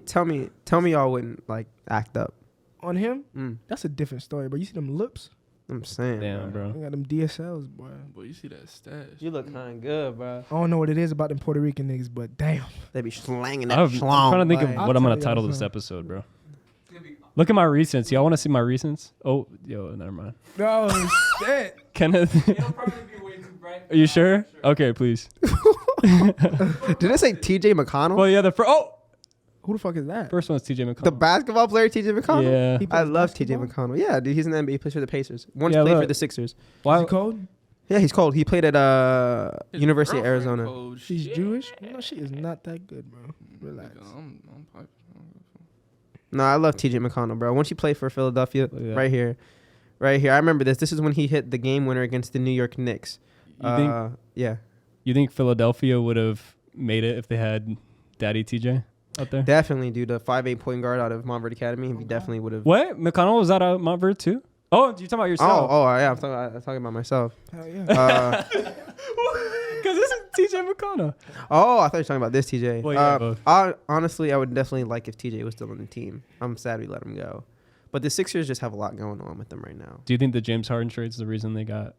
Tell me y'all wouldn't like act up. On him, Mm, that's a different story, but you see them lips? I'm saying. Damn, bro. They got them DSLs, boy. Boy, you see that stash. You look kind of good, bro. I don't know what it is about them Puerto Rican niggas, but damn. They be slanging that I'm schlong. trying to think of I'll what I'm tell going to y'all title this something. episode, bro. It's gonna be Look at my recents. Y'all want to see my recents? Oh, yo, never mind. Oh, shit. Kenneth, it'll probably be way too bright. are you sure? Okay, please. Did I say TJ McConnell? Well, yeah, Who the fuck is that? first one's TJ McConnell. The basketball player TJ McConnell? Yeah. He I plays love basketball? TJ McConnell. Yeah, dude, he's in the NBA. He plays for the Pacers. Once Yeah, played for look. the Sixers. Is Why? he cold? Yeah, he's cold. He played at His University of girlfriend Arizona. cold. She's Shit. Jewish? No, she is not that good, bro. Relax. Nigga, I'm piping. No, I love TJ McConnell, bro. Once you play for Philadelphia, Look at that. right here. I remember this. This is when he hit the game winner against the New York Knicks. You think Yeah, you think Philadelphia would have made it if they had Daddy TJ out there? definitely, dude. A 5'8" point guard out of Montverde Academy. He definitely would have. What? McConnell was that out of Montverde too? Oh, you talking about yourself? Oh, yeah. I'm talking about myself. Hell yeah. Because this is TJ McConnell. I thought you were talking about this TJ. Well, yeah, both. Honestly, I would definitely like if TJ was still on the team. I'm sad we let him go. But the Sixers just have a lot going on with them right now. Do you think the James Harden trade's the reason they got?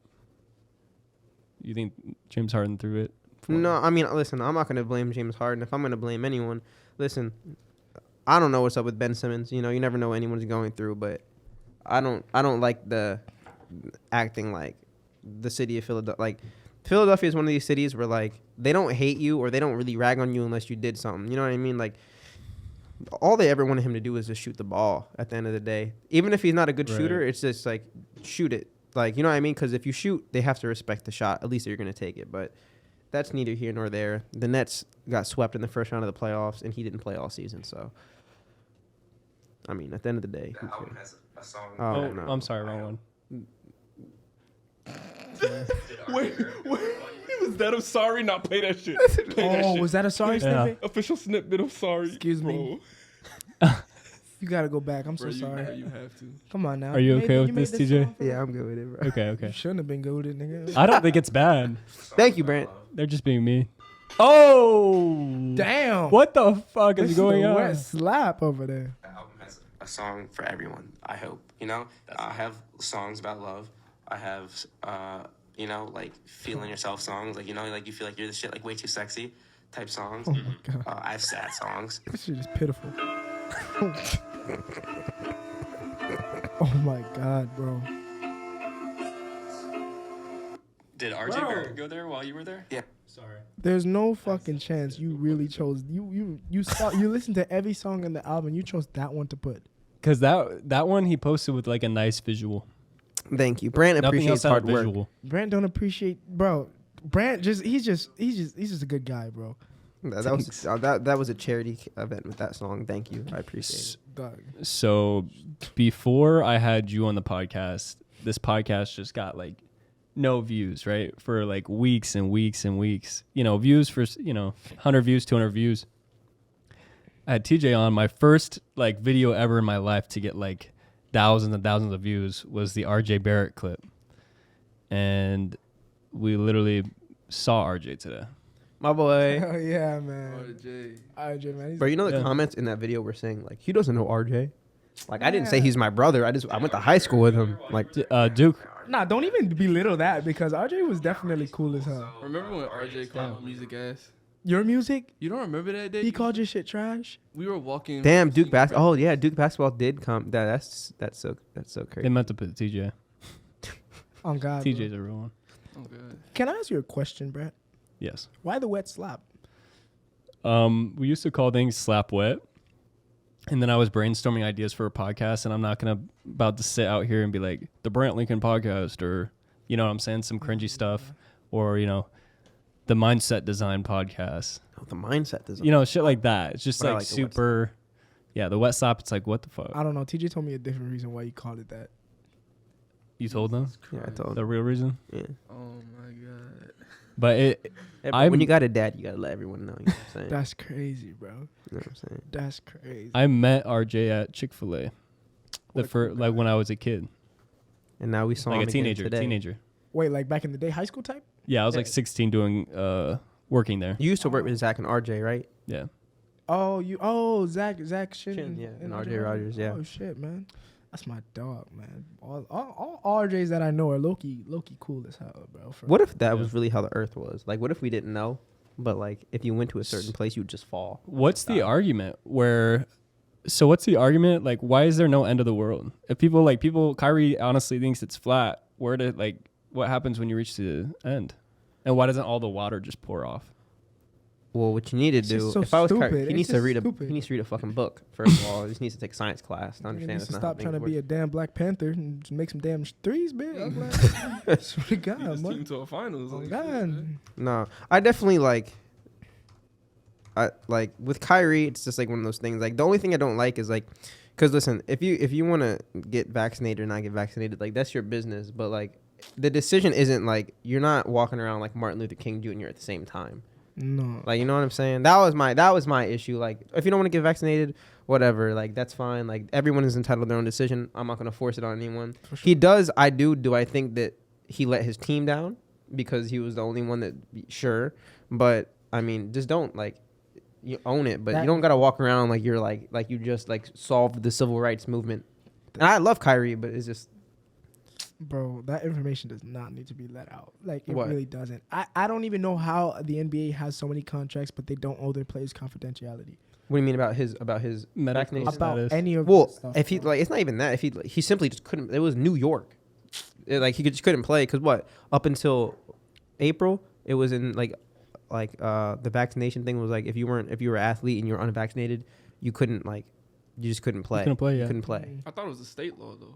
You think James Harden threw it? No, I mean, listen, I'm not going to blame James Harden. If I'm going to blame anyone, listen, I don't know what's up with Ben Simmons. You know, you never know what anyone's going through, but I don't like the acting like the city of Philadelphia. Like, Philadelphia is one of these cities where, like, they don't hate you or they don't really rag on you unless you did something. You know what I mean? Like, all they ever wanted him to do is just shoot the ball at the end of the day. Even if he's not a good shooter, it's just, like, shoot it. Like, you know what I mean? Because if you shoot, they have to respect the shot. At least you're going to take it. But that's neither here nor there. The Nets got swept in the first round of the playoffs, and he didn't play all season. So, I mean, at the end of the day, who cares? A song. Oh, no. I'm sorry, wrong one. Wait. Was that I'm sorry? Not play that shit. Play that Oh, shit. was that a sorry Yeah. snippet? Official snippet of sorry. Excuse me. Bro. You gotta go back. I'm Bro, so sorry. You have to. Come on now. Are you made okay it- with made this, TJ? song for Yeah, us? I'm good with it, bro. Okay, You okay. shouldn't have been good with it, nigga. I don't think it's bad. Thank you, Brant. They're just being mean. Oh! Damn. What the fuck This is going the on? wet slap over there. The album has a song for everyone, I hope. You know, I have songs about love. I have, you know, like feeling yourself songs. Like, you know, like you feel like you're the shit, like way too sexy type songs. Oh my god. I have sad songs. This shit is pitiful. Oh my god, bro. Did RJ Barrett go there while you were there? Yeah. Sorry. There's no fucking chance you really chose you listened to every song in the album. You chose that one to put. Because that one he posted with like a nice visual. Thank you. Brant Nothing appreciates else had a hard work. visual. Brant don't appreciate, bro. Brant he's just a good guy, bro. That was a charity event with that song. Thank you. I appreciate it. Dog. So before I had you on the podcast, this podcast just got like no views, right? For like weeks and weeks and weeks. You know, views for, 100 views, 200 views. I had TJ on. My first like video ever in my life to get like thousands and thousands of views was the RJ Barrett clip. And we literally saw RJ today. My boy. Oh yeah, man. RJ. RJ, man. he's- Bro, you know the Yeah. comments in that video were saying, like, he doesn't know RJ. Like, I didn't say he's my brother. I went to high school with him. Like, Duke. Nah, don't even belittle that because RJ was definitely cool as hell. Remember when RJ called music ass? Your music? You don't remember that day? He called your shit trash? We were walking. Damn, Duke basketball. Oh yeah, Duke basketball did come. That's so They crazy. meant to put TJ. Oh God. TJ's a real one. Oh god. Can I ask you a question, Brett? Yes. Why the wet slap? We used to call things slap wet. And then I was brainstorming ideas for a podcast, and I'm not about to sit out here and be like the Brant Lincoln podcast, or you know what I'm saying, some cringy stuff, or you know, the mindset design podcast. Oh, the mindset design. You know, shit like that. It's just But I like like the wet super. Yeah, the wet slap. It's like, what the fuck? I don't know. TJ told me a different reason why you called it that. You told them Yeah, I told the him. real reason, Yeah. Oh my god. but When you got a dad, you gotta let everyone know. You know what I'm saying? That's crazy, bro. You know what I'm saying? That's crazy. I met RJ at Chick-fil-A. The What a first, cool like guy. when I was a kid, And now we saw like him a again teenager. today. Wait, like back in the day, high school type? Yeah, I was like Yeah. 16 doing working there. You used to work with Zach and RJ, right? Yeah. Oh, Zach Shin, Shin, yeah, and RJ Rogers, yeah. Oh shit, man, that's my dog, man. All RJs that I know are low-key cool as hell, bro. What if that Yeah. was really how the Earth was? Like, what if we didn't know, but like, if you went to a certain place, you'd just fall. What's the argument where? So what's the argument? Like, why is there no end of the world? If people, Kyrie honestly thinks it's flat. What happens when you reach the end? And why doesn't all the water just pour off? Well, what you need to It's just do, so if I was stupid. Kyrie, he It's needs to just read stupid. he needs to read a fucking book. First of all, he just needs to take science class to He understand needs that's to not how stop trying to things be a work. damn Black Panther and just make some damn threes, bitch. I'm like, swear to God, This man. team to a finals. Oh like, God. No, I definitely I like with Kyrie. It's just like one of those things. Like the only thing I don't like is like, because listen, if you want to get vaccinated or not get vaccinated, like that's your business. But like the decision isn't like you're not walking around like Martin Luther King Jr. at the same time. No. Like, you know what I'm saying? That was my issue. Like, if you don't want to get vaccinated, whatever. Like, that's fine. Like, everyone is entitled to their own decision. I'm not going to force it on anyone. For sure. He does. Do I think that he let his team down because he was the only one that, sure. But, I mean, just don't, like, you own it. But you don't got to walk around like you're, like you just, like, solved the civil rights movement. And I love Kyrie, but it's just. Bro, that information does not need to be let out. Like, it What? really doesn't. I don't even know how the NBA has so many contracts, but they don't owe their players confidentiality. What do you mean about his Medical vaccination? About status. any of Well, this stuff. if he bro. like, it's not even that. If he simply just couldn't. It was New York. He just couldn't play because what? Up until April, it was in like the vaccination thing was like if you were an athlete and you were unvaccinated, you just couldn't play. You couldn't play, You yeah. couldn't play. I thought it was a state law though.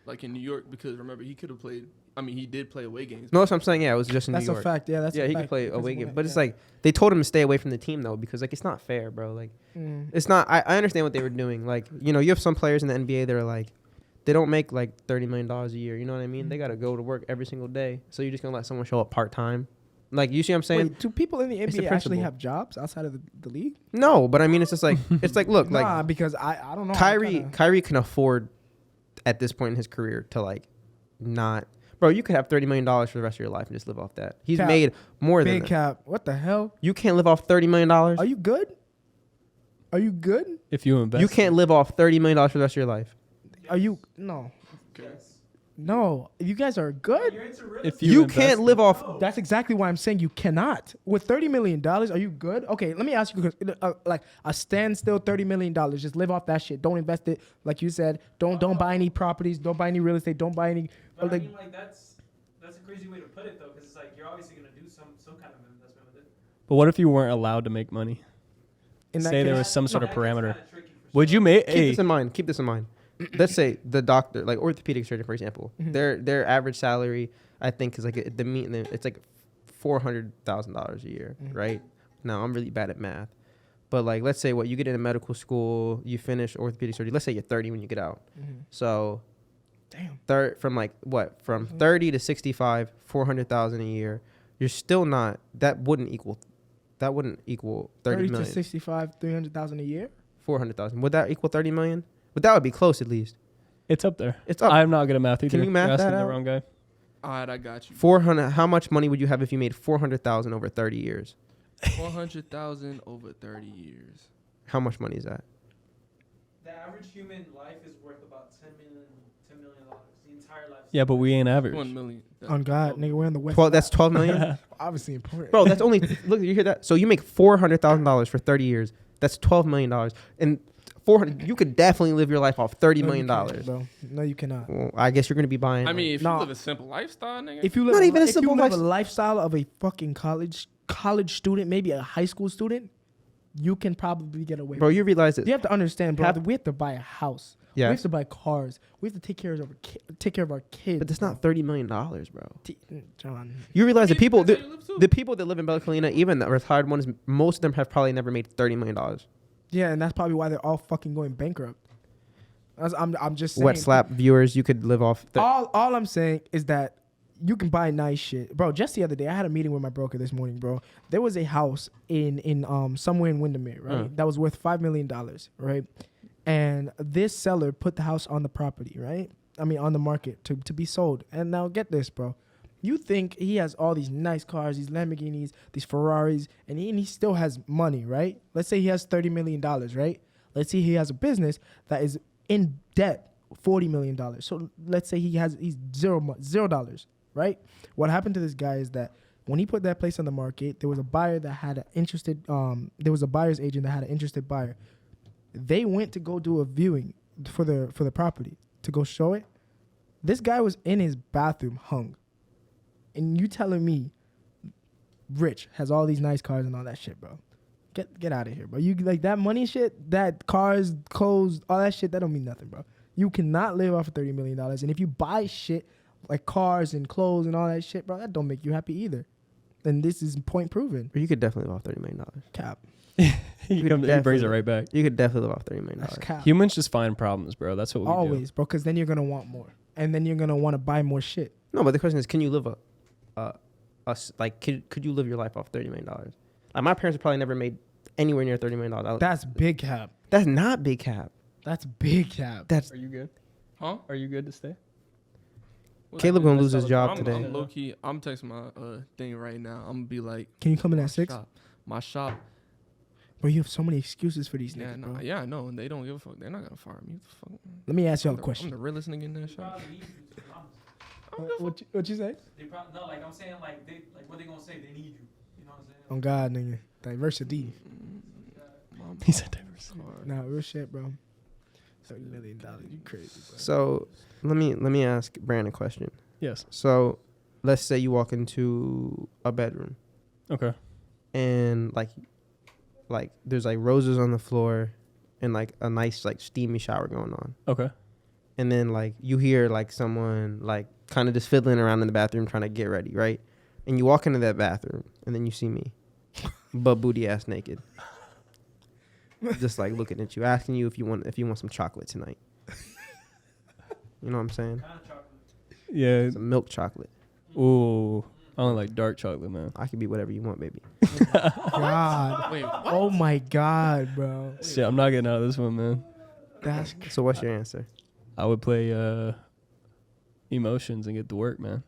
Like in New York, because remember he could have played. I mean, he did play away games. No, that's what I'm saying. Yeah, it was just in That's New a York. fact. Yeah, that's Yeah, a he fact. could play Because away of game, what- but it's yeah. like they told him to stay away from the team though because like it's not fair, bro. Like it's not. I understand what they were doing. Like you have some players in the NBA that are like they don't make like $30 million a year. You know what I mean? They got to go to work every single day. So you're just gonna let someone show up part time? Like you see what I'm saying? Wait, do people in the It's the NBA actually principle. have jobs outside of the league? No, but I mean it's just like look Nah, like because I don't know. I'm Kyrie kinda- can afford at this point in his career to like not. Bro, you could have $30 million for the rest of your life and just live off that. He's Cap. made more than Big that. cap. What the hell? You can't live off $30 million. Are you good? Are you good? If you invest, You can't live off $30 million for the rest of your life. Are you no? Okay. No. You guys are good. You're into real If estate. You invest can't live off. That's exactly why I'm saying you cannot. With $30 million, are you good? Okay, let me ask you, like a standstill $30 million. Just live off that shit. Don't invest it. Like you said, don't buy any properties. Don't buy any real estate. Don't buy any. But I like, mean, like that's a crazy way to put it though, because it's like you're obviously gonna do some kind of investment with it. but what if you weren't allowed to make money? in that Say there case- was some sort of That gets parameter. kinda tricky for Would sure. you make? Keep this in mind. Keep this in mind. Let's say the doctor, like orthopedic surgeon, for example, their average salary, I think, is like it's like $400,000 a year, right? Now I'm really bad at math, but like let's say what you get into medical school, you finish orthopedic surgery. Let's say you're 30 when you get out, so Damn. from 30 to 65, 400,000 a year. You're still not. That wouldn't equal 30 30 to million. 65, 300,000 a year. 400,000. Would that equal 30 million? But that would be close at least. It's up there. It's up. I'm not good at math either. you math You're asking that the out? wrong guy. All right, I got you. 400. How much money would you have if you made 400,000 over 30 years? 400,000 over 30 years. How much money is that? The average human life is worth about $10 million. The entire life. Yeah, but we ain't average. 1 million. On God, nigga, we're on the West. 12. That's 12 million. Obviously important. Bro, that's only look. You hear that? So you make $400,000 for 30 years. That's $12 million. And 400. You could definitely live your life off $30 million. Bro. No, you cannot. Well, I guess you're gonna be buying. I mean, if No. you live a simple lifestyle, nigga. If you live Not even a if simple you live a lifestyle. lifestyle of a fucking college student, maybe a high school student, you can probably get away. bro, you realize that You have to understand, bro. Half- that we have to buy a house. We Yes. have to buy cars. We have to take care of our kids. but that's not $30 million, bro. John. You realize the people, Depends where you live, too. the people that live in Bella Colina, even the retired ones, most of them have probably never made $30 million. Yeah, and that's probably why they're all fucking going bankrupt. I'm just saying. Wet slap viewers, you could live off. All I'm saying is that you can buy nice shit, bro. Just the other day, I had a meeting with my broker this morning, bro. There was a house in somewhere in Windermere, right? That was worth $5 million, right? And this seller put the house on the property, right? I mean, on the market to be sold. And now get this, bro. You think he has all these nice cars, these Lamborghinis, these Ferraris, and he still has money, right? Let's say he has $30 million, right? Let's say he has a business that is in debt, $40 million. So let's say he's $0, right? What happened to this guy is that when he put that place on the market, there was a buyer that had an interested, there was a buyer's agent that had an interested buyer. They went to go do a viewing for the property to go show it. This guy was in his bathroom hung. And you telling me Rich has all these nice cars and all that shit, bro. Get out of here, bro. You like that money shit, that cars, clothes, all that shit, that don't mean nothing, bro. You cannot live off of $30 million. And if you buy shit like cars and clothes and all that shit, bro, that don't make you happy either. And this is point proven. You could definitely live off $30 million. Cap. he brings it right back. You could definitely live off $30 million. That's cap. Humans just find problems, bro. That's what we Always, bro, because then you're going to want more. And then you're going to want to buy more shit. No, but the question is, can you live could you live your life off $30 million? Like my parents have probably never made anywhere near $30 million. That's big cap. That's not big cap. That's big cap. That's do. Are you good? Huh? Are you good to stay? Caleb gonna lose his job I'm today. low key. I'm texting my thing right now. I'm gonna be like, Can you come in at 6? my shop. Bro, you have so many excuses for these Yeah, niggas, no, bro. yeah, I know, and they don't give a fuck. They're not gonna fire me. What the fuck? Let me ask y'all a I'm question. the realest nigga in that shop. Probably need you, to be honest. What you say? They probably no, like I'm saying, like they, like what they gonna say? They need you. You know what I'm saying? On God, nigga. Diversity. He said diversity. Nah, real shit, bro. $30 million. You crazy, bro. So let me ask Brand a question. Yes. So let's say you walk into a bedroom Okay. and like there's like roses on the floor and like a nice like steamy shower going on. Okay. And then like you hear like someone like kind of just fiddling around in the bathroom trying to get ready, right? And you walk into that bathroom and then you see me, butt booty ass naked, just like looking at you, asking you if you want some chocolate tonight. You know what I'm saying? Kind of chocolate. Yeah. Some milk chocolate. Ooh. I only like dark chocolate, man. I can be whatever you want, baby. God. Wait, what? Oh my God, bro. Shit, I'm not getting out of this one, man. That's So what's your answer? I would play emotions and get to work, man.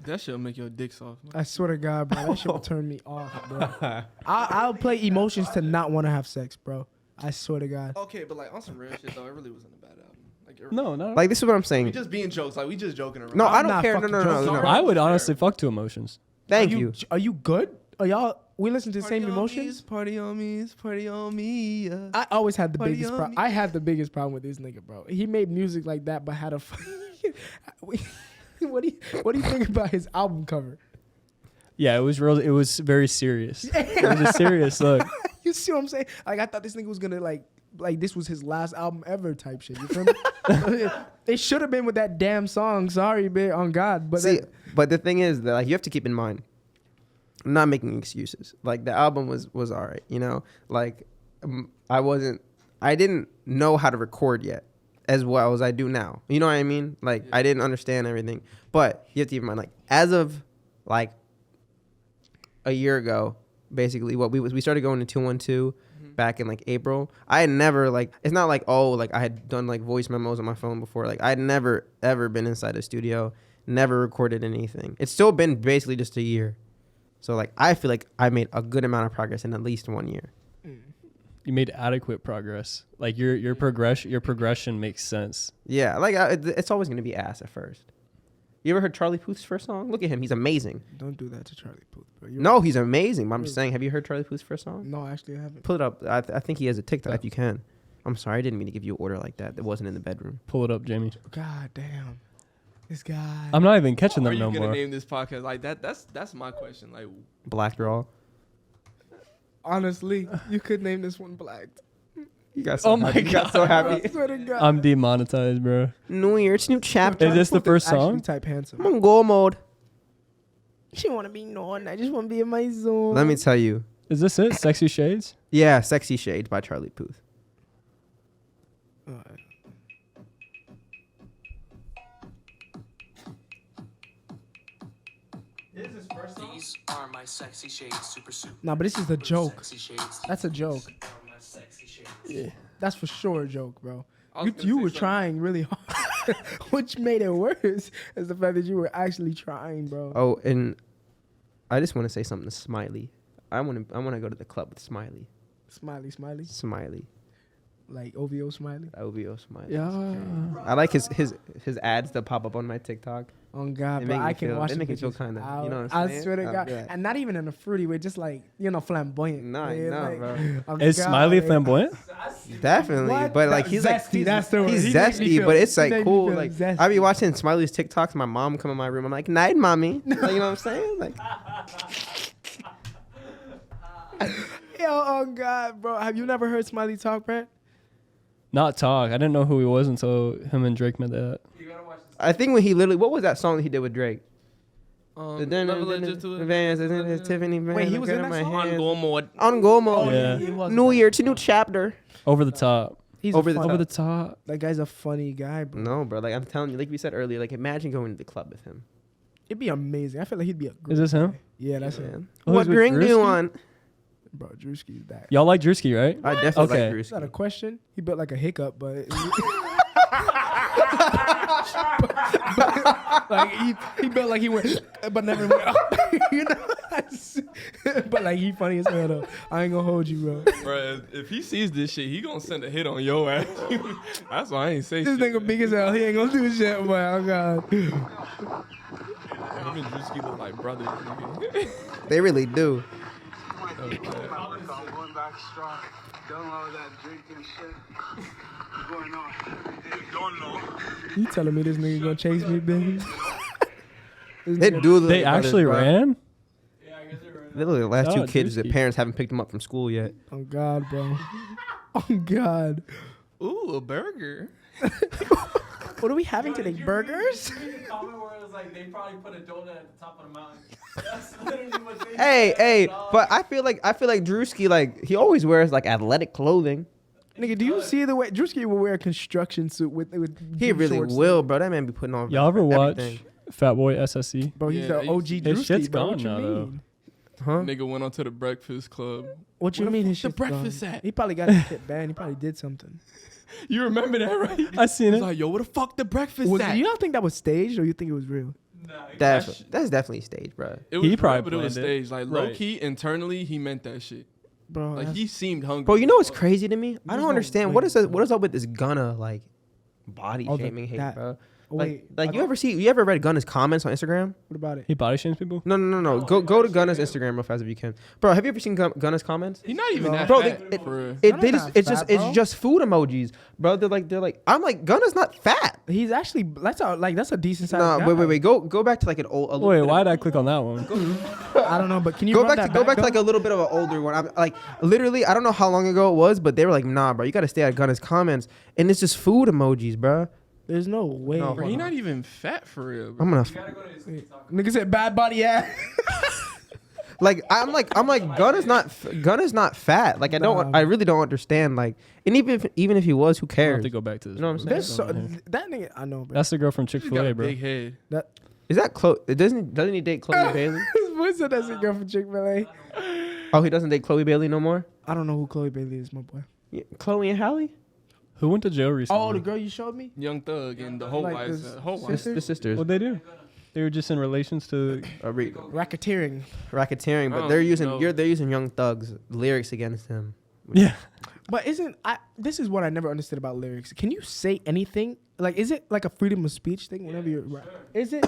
That shit'll make your dick soft. I swear to God, bro. That shit will turn me off, bro. I'll play emotions to not want to have sex, bro. I swear to God. Okay, but like on some real shit though, it really wasn't a bad album. Like, No, no. Like this is what I'm we saying. just being jokes. Like we just joking around. No, I'm I don't not care. No, fucking no, no, joking. no. I would honestly fuck to emotions. Thank you. Are you good? Are y'all? We listen to the same emotions. Party on me, party on me. I always had the Party biggest on problem. me. I had the biggest problem with this nigga, bro. He made music like that, but had a. What do you think about his album cover? Yeah, it was real. It was very serious. It was a serious look. You see what I'm saying? Like I thought this nigga was gonna like this was his last album ever type shit. You feel me? It should have been with that damn song. Sorry, man, on God. But See, but the thing is that like you have to keep in mind, I'm not making excuses. Like the album was all right, you know. Like I didn't know how to record yet as well as I do now. You know what I mean? Like I didn't understand everything. But you have to keep in mind, like as of like a year ago, basically what we started going to 212 back in like April. I had never like, it's not like, oh, like I had done like voice memos on my phone before. Like I had never ever been inside a studio, never recorded anything. It's still been basically just a year. So like I feel like I made a good amount of progress in at least 1 year. You made adequate progress. Like your progression makes sense. Yeah, like it's always gonna be ass at first. You ever heard Charlie Puth's first song? Look at him. He's amazing. Don't do that to Charlie Puth, bro. No, he's amazing. But I'm just saying, have you heard Charlie Puth's first song? No, actually, I haven't. Pull it up. I think he has a TikTok if you can. I'm sorry. I didn't mean to give you an order like that. That wasn't in the bedroom. Pull it up, Jamie. God damn. This guy. I'm not even catching Are them you no gonna more. name this podcast like that? That's my question. Like, Black Draw. Honestly, you could name this one Black. You got so Oh my happy. You got so I happy. swear to God. I'm demonetized, bro. New Year. It's a new chapter. Is this the first Actually song? type handsome. I'm on goal mode. She want to be known. I just want to be in my zone. Let me tell you. Is this it? Sexy Shades? Yeah, Sexy Shades by Charlie Puth. This is his first song. These are my sexy shades, super super. Nah, but this is a joke. Sexy shades. That's a joke. These are my sexy shades. Yeah. That's for sure a joke, bro. I was gonna You say were something. trying really hard, which made it worse. Is the fact that you were actually trying, bro. Oh, and I just want to say something to Smiley. I want to go to the club with Smiley. Smiley, smiley, Smiley. like OVO smiley. OVO Smiley. Yeah. I like his ads that pop up on my TikTok. Oh God, They bro, make me I can feel- watch they the make me feel pictures kinda, out. you know what I'm I saying? swear to I'll God, be like- and not even in a fruity way, just like flamboyant. Nah, Yeah, nah, like, bro. oh Is God, Smiley like, flamboyant? Definitely, What? but like That- he's like zesty, that's the word. he's He makes me zesty, feel- but it's he like make me cool. feel Like zesty. I be watching Smiley's TikToks. My mom come in my room. I'm like, night, mommy. Like, you know what I'm saying? Like, Yo, oh God, bro, have you never heard Smiley talk, Brant? Not talk. I didn't know who he was until him and Drake met that. You gotta watch this. I think when he literally, what was that song that he did with Drake? Level it just to it. Advance, Tiffany. Wait, he was in that song? On go mode. On goal mode. Yeah. He was. New Year, it's a new chapter. Over the top. He's Over a the funny, Over the top. That guy's a funny guy, bro. No, bro. Like I'm telling you, like we said earlier, like imagine going to the club with him. It'd be amazing. I feel like he'd be a. Great Is this him? guy. Yeah, that's Man. him, Oh, What he's with drink do you Drewski? want? bro. Drewski's that. Y'all like Drewski, right? I definitely Okay. like Is that a Drewski. question? He built like a hiccup, but like he built like he went, but never went up. You know, but like he funny as hell though. I ain't gonna hold you, bro. Bro, if he sees this shit, he gonna send a hit on your ass. That's why I ain't say This shit. nigga big as hell. He ain't gonna do shit, boy. Oh God. Him and Drewski look like brothers. nigga. They really do. I'm going back strong. Done all that drinking shit. What's going on? You don't know. You telling me this nigga gonna chase me, baby? This They nigga- do. look They like actually brothers, bro. ran? Yeah, I guess they were. They look like the last Oh, two kids that Drewski. parents haven't picked them up from school yet. Oh God, bro. Oh God. Ooh, a burger. What are we having today? Burgers? Did you read the comment where it was like they probably put a donut at the top of the mountain? That's literally what they Hey, said, hey, dog. but I feel like Drewski, like he always wears like athletic clothing. Nigga, do you see the way Drewski will wear a construction suit with He jean really shorts? will, bro. That man be putting on. Y'all ever watch everything. Fat Boy SSE? Bro, he's Yeah, the OG His Drewski, shit's bro. gone What you now, though. mean? Huh? Nigga went onto the Breakfast Club. What you Where the mean fuck his the shit's breakfast gone? at? He probably got his shit banned. He probably did something. You remember that, right? I seen He's it. like, yo, where the fuck the breakfast Was at? it, you don't think that was staged or you think it was real? Nah, That's definitely staged, bro. It was He real, probably but it was planned it. staged. Like Right. low key, internally, he meant that shit. Bro, Like he seemed hungry. Bro, you know what's crazy to me? I There's don't no understand way, what is bro. what is up with this Gunna like body Oh, the- shaming hate, that- bro? wait, Like you ever read Gunna's comments on Instagram? what about it? He body shames people? No. Go to Gunna's Instagram real fast if you can, bro. Have you ever seen Gunna's comments? He not even that Bro, fat. they- for real. Gunna's not fat, It's bro. just food emojis, bro. They're like I'm like Gunna's not fat. He's actually that's a decent size. Nah, guy. wait. Go back to like an old. A little Wait, bit why of- did I click on that one? I don't know, but can you Go run back to that like a little bit of an older one. I'm like literally I don't know how long ago it was, but they were like, nah, bro, you got to stay at Gunna's comments, and it's just food emojis, bro. There's no way. No, Bro, he not even fat for real. Bro. I'm gonna You gotta go to his TikTok. Nigga said bad body ass. I'm like Gunna's not fat. Like Nah. I really don't understand. Like, and even if he was, who I have cares? to go back to this. You know what I'm one. There's so, that nigga, I know, bro. That's the girl from He got Chick-fil-A, a bro. big head. Is that Chloe? Doesn't he date Chloe Bailey? His voice said that's a girl from Chick-fil-A. Oh, he doesn't date Chloe Bailey no more. I don't know who Chloe Bailey is, my boy. Yeah, Chloe and Halle, Who went to jail recently? Oh, the girl you showed me? Young Thug and the whole Like wife. this Whole wife. sister? the sisters, What'd they do? They were just in relations to. Racketeering. racketeering, but Oh, they're using no. they're using Young Thug's lyrics against him. Yeah. But this is what I never understood about lyrics. Can you say anything? Like, is it like a freedom of speech thing whenever you're rap? Is it?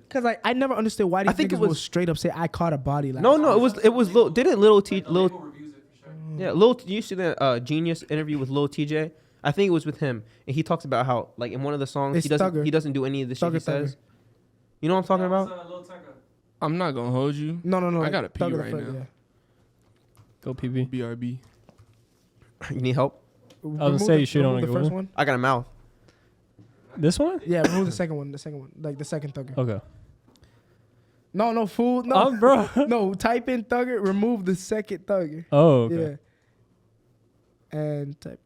Because like I never understood why these niggas will straight up say I caught a body. Like, No, it was Lil. Didn't Lil T? People Lil, reviews it for sure. yeah, Lil. You see the Genius interview with Lil TJ? I think it was with him, and he talks about how like in one of the songs It's Thugger. he doesn't do any of the shit he Thugger. says. You know what I'm talking about? Lil Tecca. I'm not gonna hold you. No. I like, gotta pee Thugger right the Thug, now. Go PB. BRB. You need help? Yeah. I was gonna say you should remove only the go first over. one. I got a mouth. This one? Yeah, remove the second one. The second one, like the second Thugger. Okay. No, fool. No, Bro. no. Type in Thugger. Remove the second Thugger. Oh, okay. Yeah. And type.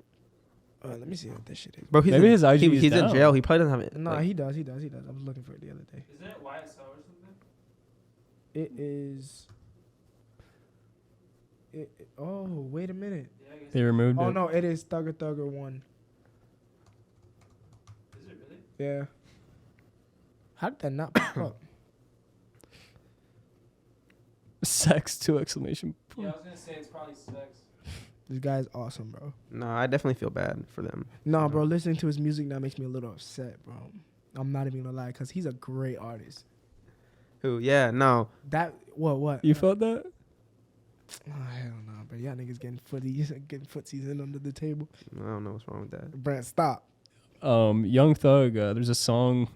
Let me see what this shit is. Bro, Maybe his IG is he's in down. jail. He probably doesn't have it. No, like- he does. I was looking for it the other day. Isn't it YSL or something? It is. Oh, wait a minute. Yeah, I guess. They removed Oh it. no, it is Thugger 1. Is it really? Yeah. How did that not pop up? Sex 2 exclamation Yeah, I point. was gonna say it's probably sex. This guy's awesome, bro. No, I definitely feel bad for them. No, bro, listening to his music now makes me a little upset, bro. I'm not even gonna lie, because he's a great artist. Who? Yeah, no. That, what? You felt that? Oh, hell no, but y'all niggas getting footsies in under the table. I don't know what's wrong with that. Brant, stop. Young Thug, there's a song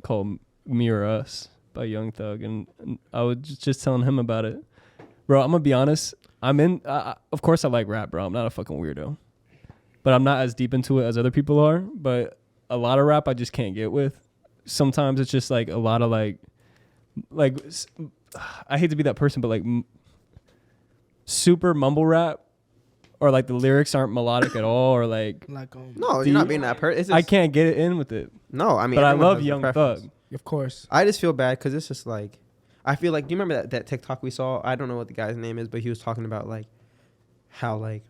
called Me or Us by Young Thug, and I was just telling him about it. Bro, I'm gonna be honest. Of course I like rap, bro. I'm not a fucking weirdo. But I'm not as deep into it as other people are. But a lot of rap I just can't get with. Sometimes it's just like a lot of like I hate to be that person, but like super mumble rap, or like the lyrics aren't melodic at all, or like No, you're not being that person. I can't get it in with it. No, I mean, But I everyone love has their Young preference. Thug. Of course. I just feel bad because it's just like, I feel like, do you remember that TikTok we saw? I don't know what the guy's name is, but he was talking about like how like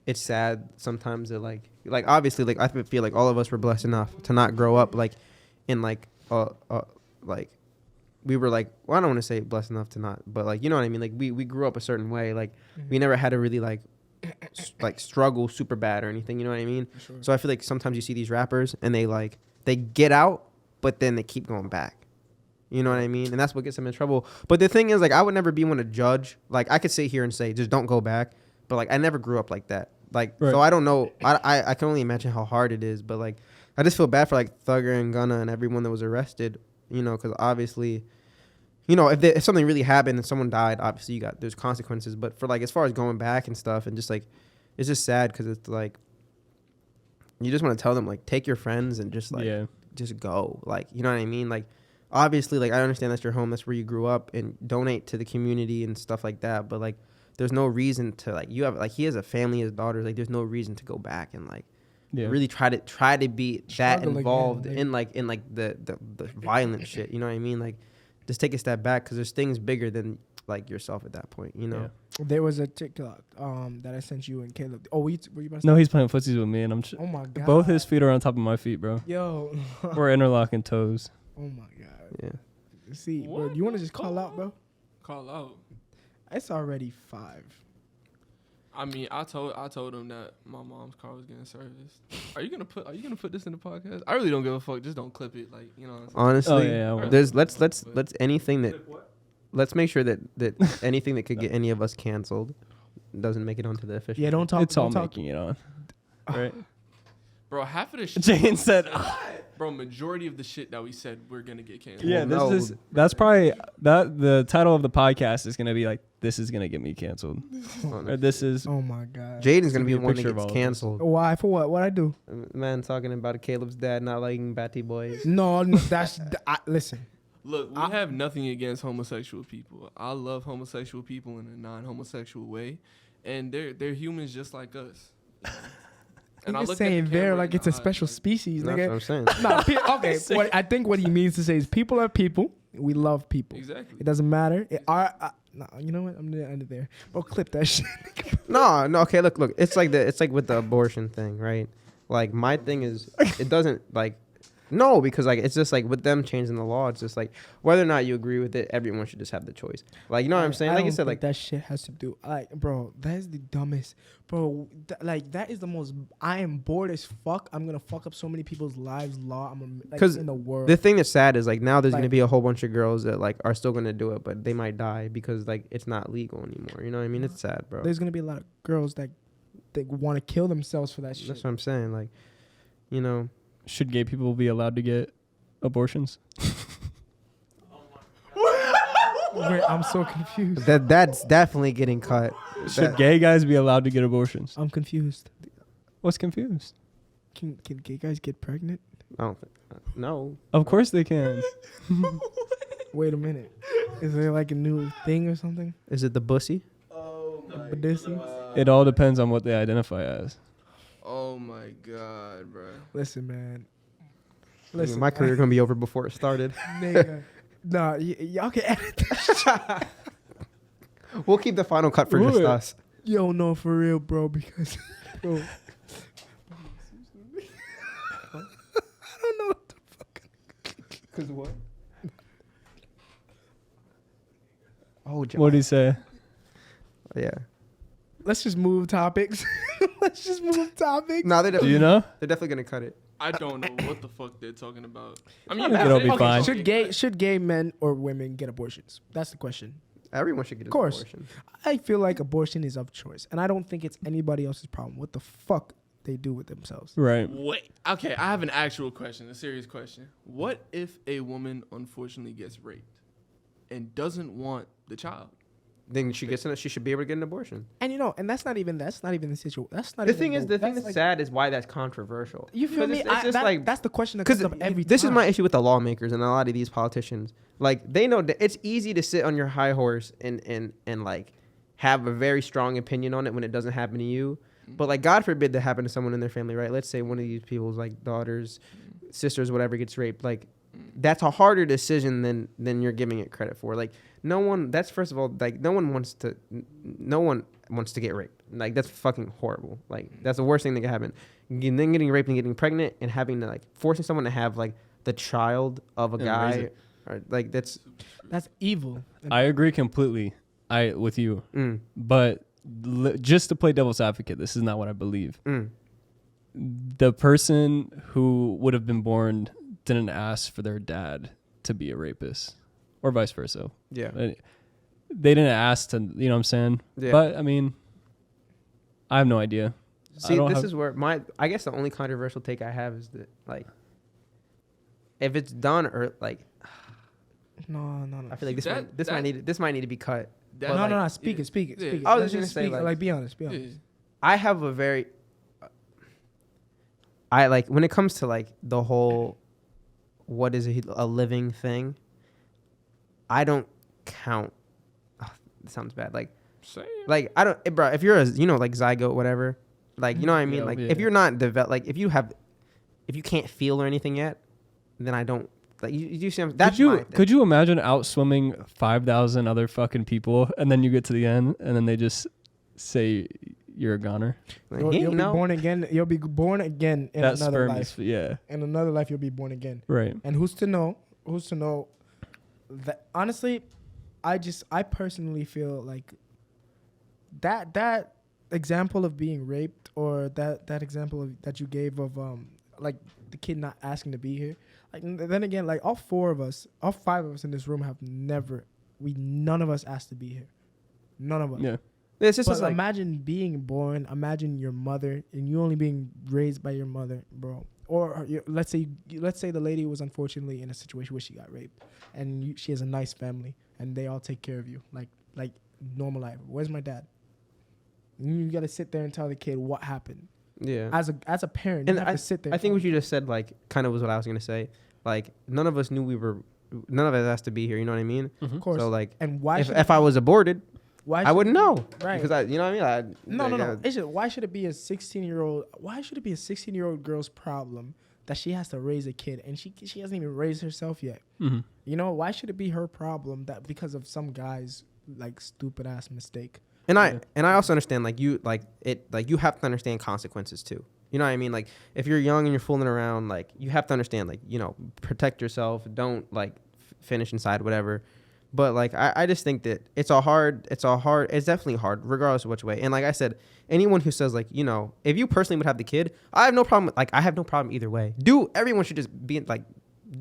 it's sad sometimes that like obviously like I feel like all of us were blessed enough to not grow up like in like we were like, well, I don't want to say blessed enough to not, but like, you know what I mean? Like we grew up a certain way. Like we never had to really like struggle super bad or anything. You know what I mean? Sure. So I feel like sometimes you see these rappers and they get out, but then they keep going back. You know what I mean? And that's what gets them in trouble. But the thing is, like, I would never be one to judge. Like, I could sit here and say, just don't go back. But, like, I never grew up like that. Like, Right. So I don't know. I can only imagine how hard it is. But, like, I just feel bad for, like, Thugger and Gunna and everyone that was arrested, you know, because obviously, you know, if something really happened and someone died, obviously there's consequences. But for, like, as far as going back and stuff and just, like, it's just sad because it's, like, you just want to tell them, like, take your friends and just, like, just go. Like, you know what I mean? Like, obviously, like, I understand that's your home, that's where you grew up, and donate to the community and stuff like that. But, like, there's no reason to, like, you have, like, he has a family, his daughters. Like, there's no reason to go back and, like, really try to be that involved in the violent shit. You know what I mean? Like, just take a step back because there's things bigger than, like, yourself at that point, you know? Yeah. There was a TikTok that I sent you and Caleb. Oh, were you about to No, say? he's playing footsies with me, and I'm. Oh my god. Both his feet are on top of my feet, bro. Yo. We're interlocking toes. Oh my god. Yeah. See, bro, do you want to just call out, bro? Call out. It's already 5. I mean, I told him that my mom's car was getting serviced. Are you gonna put this in the podcast? I really don't give a fuck. Just don't clip it, like, you know what I'm saying? Honestly, I won't. there's let's anything that let's make sure that anything that could get any of us canceled doesn't make it onto the official. Yeah, don't talk. It's all don't talk. making it on. Right? Bro, half of the shit. Jane said, Bro, majority of the shit that we said we're gonna get canceled. "Yeah, Well, that's probably that. The title of the podcast is gonna be like, this is gonna get me canceled. Or this is Oh my god. Jaden's gonna be a the one that picture of all gets of us. canceled. Why? For what? What I do? Man talking about Caleb's dad not liking Batty Boys. No, that's listen. Look, we have nothing against homosexual people. I love homosexual people in a non-homosexual way, and they're humans just like us. And You're I look saying at the they're camera like in it's the a eyes, special like, species, That's what nigga. I'm saying. No, okay. I think what he means to say is people are people. We love people. Exactly. It doesn't matter. No, you know what? I'm gonna end it there. Bro, clip that shit. No. Okay. Look. It's like with the abortion thing, right? Like my thing is, it doesn't like. No, because like it's just like with them changing the law, it's just like whether or not you agree with it, everyone should just have the choice. Like you know what I'm saying? I Like you don't said, think like that shit has to do. Like, bro, that is the dumbest, bro. Like that is the most. I am bored as fuck. I'm gonna fuck up so many people's lives. Law. I'm gonna like 'Cause in the world. the thing that's sad is like now there's Like- gonna be a whole bunch of girls that like are still gonna do it, but they might die because like it's not legal anymore. You know what I mean? It's sad, bro. There's gonna be a lot of girls that they want to kill themselves for that shit. That's what I'm saying. Like, you know, Should gay people be allowed to get abortions? Wait, I'm so confused. that's definitely getting cut. Should gay guys be allowed to get abortions? I'm confused. What's confused? Can gay guys get pregnant? I don't think. No. Of course they can. Wait a minute. Is there like a new thing or something? Is it the bussy? Oh my Badissi? god. It all depends on what they identify as. Oh my god, bro. Listen, man. Listen, my career gonna be over before it started. Nigga. Nah, y'all can edit this. We'll keep the final cut for just What? us. Yo, no, for real, bro, because, bro. I don't know what the fuck. Cause what? Oh, John. What did he say? Yeah. Let's just move topics. Let's just move topics. No, Do you know? they're definitely gonna cut it. I don't know what the fuck they're talking about. I think it'll be fine. Should gay men or women get abortions? That's the question. Everyone should get an Of course. abortion. I feel like abortion is of choice, and I don't think it's anybody else's problem. What the fuck they do with themselves? Right. Wait. Okay, I have an actual question, a serious question. What if a woman unfortunately gets raped and doesn't want the child? Then she gets in it. She should be able to get an abortion. And that's not even the situation. That's not The even thing is, the thing that's like, sad is why that's controversial. You feel 'Cause me? It's just like that's the question that because comes up every time. this is my issue with the lawmakers and a lot of these politicians. Like they know that it's easy to sit on your high horse and like have a very strong opinion on it when it doesn't happen to you. But like God forbid that happen to someone in their family, right? Let's say one of these people's like daughters, sisters, whatever gets raped. Like that's a harder decision than you're giving it credit for. Like no one. That's first of all, like no one wants to get raped. Like that's fucking horrible. Like that's the worst thing that can happen. And then getting raped and getting pregnant and having to like forcing someone to have like the child of a And raise guy, it. or like that's evil. I agree completely. With you, but just to play devil's advocate, this is not what I believe. The person who would have been born didn't ask for their dad to be a rapist, or vice versa. Yeah. They didn't ask to, you know what I'm saying? Yeah. But I mean, I have no idea. See, this is where I guess the only controversial take I have is that like if it's done or like No. I feel like this might need to be cut. But, No, like, speak it. I was Let's just gonna just say speak, like be honest. I have a very I like when it comes to like the whole what is a living thing, I don't count. It sounds bad. Like like I don't, bro. If you're a like zygote, whatever, like you know what I mean. Yeah, like yeah. if you're not developed, like if you can't feel or anything yet, then I don't. Like you see, that's could you imagine outswimming 5,000 other fucking people and then you get to the end and then they just say you're a goner? Like, You'll you be know? born again. You'll be born again in That another sperm life. yeah. In another life, you'll be born again. Right. And who's to know? That honestly, I personally feel like that example of being raped or that example that you gave of like the kid not asking to be here. Like then again, like all five of us in this room have none of us asked to be here. None of us. Yeah. It's just But like imagine being born. Imagine your mother and you only being raised by your mother, bro. Or let's say the lady was unfortunately in a situation where she got raped, and she has a nice family, and they all take care of you, like normal life. Where's my dad? You got to sit there and tell the kid what happened. Yeah. As a parent, And you have to sit there. I think what you just said, like, kind of was what I was gonna say. Like, none of us knew none of us asked to be here. You know what I mean? Of course. So like, and why? if I was aborted, I wouldn't know. Right. Because you know what I mean? No. It's just, why should it be a 16-year-old? Why should it be a 16-year-old girl's problem that she has to raise a kid and she hasn't even raised herself yet? Mm-hmm. You know, why should it be her problem that because of some guy's like stupid ass mistake? And I also understand you have to understand consequences too. You know what I mean? Like, if you're young and you're fooling around, like, you have to understand, like, protect yourself. Don't, like, finish inside, whatever. But, like, I just think that it's definitely hard, regardless of which way. And like I said, anyone who says, like, if you personally would have the kid, I have no problem. Like, I have no problem either way. Everyone should just be, like,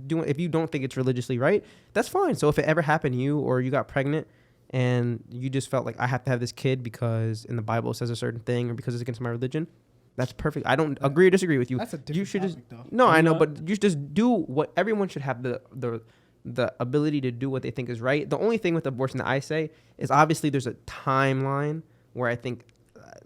doing, if you don't think it's religiously right, that's fine. So if it ever happened to you or you got pregnant and you just felt like I have to have this kid because in the Bible it says a certain thing or because it's against my religion, that's perfect. I don't agree or disagree with you. That's a different you should topic, just, though. no, I know, but you should just do what everyone should have the ability to do what they think is right. The only thing with abortion that I say is obviously there's a timeline where I think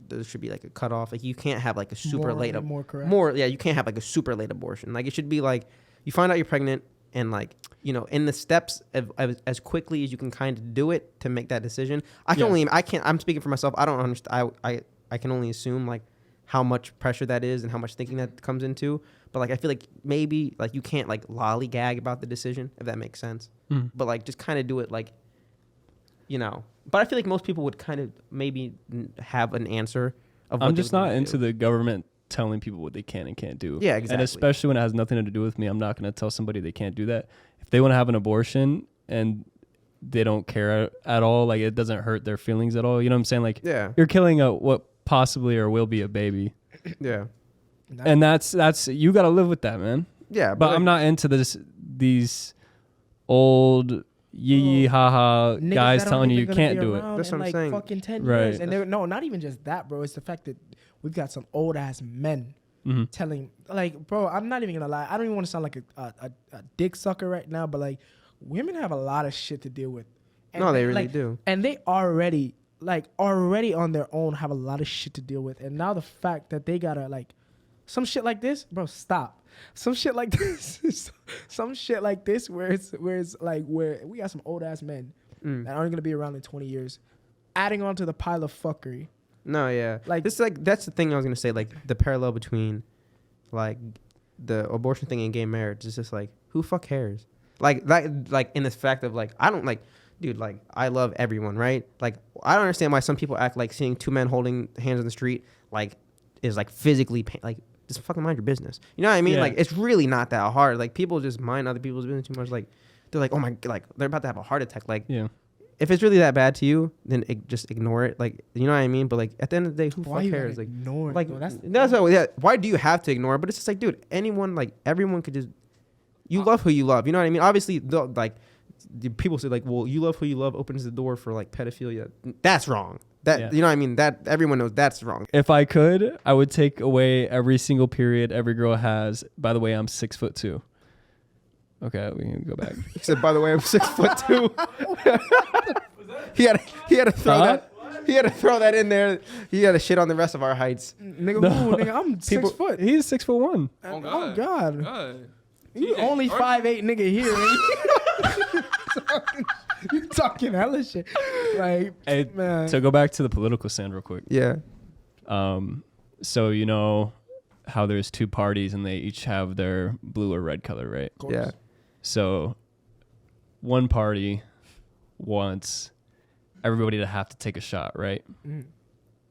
there should be like a cutoff. Like you can't have like a super late you can't have like a super late abortion. Like it should be like you find out you're pregnant and like, in the steps of as quickly as you can kind of do it to make that decision. I'm speaking for myself. I don't understand. I can only assume like how much pressure that is and how much thinking that comes into. But like I feel like maybe like you can't like lollygag about the decision, if that makes sense. But like just kind of do it like, But I feel like most people would kind of maybe have an answer of what I'm just not into the government telling people what they can and can't do. Yeah, exactly. And especially when it has nothing to do with me, I'm not going to tell somebody they can't do that. If they want to have an abortion and they don't care at all, like it doesn't hurt their feelings at all. You know what I'm saying? Like you're killing what possibly or will be a baby. Yeah. And that's you got to live with that, man. Yeah, but I'm not into these old yee ha ha guys telling you can't do it. That's what I'm saying. Fucking 10 years. And not even just that, bro. It's the fact that we've got some old ass men telling, like, bro, I'm not even gonna lie. I don't even want to sound like a dick sucker right now, but like, women have a lot of shit to deal with. And no, they really do. And they already on their own have a lot of shit to deal with. And now the fact that they gotta like some shit like this, bro, stop. Some shit like this, where it's like where we got some old ass men that aren't gonna be around in 20 years, adding on to the pile of fuckery. No, yeah, like this, like that's the thing I was gonna say. Like the parallel between like the abortion thing and gay marriage is just like who fuck cares? Like that, like in the fact of like I don't like, dude, like I love everyone, right? Like I don't understand why some people act like seeing two men holding hands in the street like is like physically like. Just fucking mind your business. You know what I mean? Yeah. Like, it's really not that hard. Like, people just mind other people's business too much. Like, they're like, oh my, like, they're about to have a heart attack. Like, if it's really that bad to you, then just ignore it. Like, you know what I mean? But, like, at the end of the day, who fuck cares? Like, ignore it? Like, that's what, yeah. Why do you have to ignore it? But it's just like, dude, anyone, like, everyone could just, you love who you love. You know what I mean? Obviously, like, people say, like, well, you love who you love opens the door for, like, pedophilia. That's wrong. You know what I mean? That everyone knows that's wrong. If I could, I would take away every single period every girl has. By the way, I'm 6'2". Okay, we can go back. He said, by the way, I'm 6'2". He had to throw that. He had to throw that in there. He had to shit on the rest of our heights. Nigga, I'm 6 foot. He's 6'1". Oh God. You only 5'8" nigga here. You talking hella shit. Like, hey, man. So go back to the political stand real quick. Yeah. So you know how there's two parties and they each have their blue or red color, right? Yeah. So one party wants everybody to have to take a shot, right? And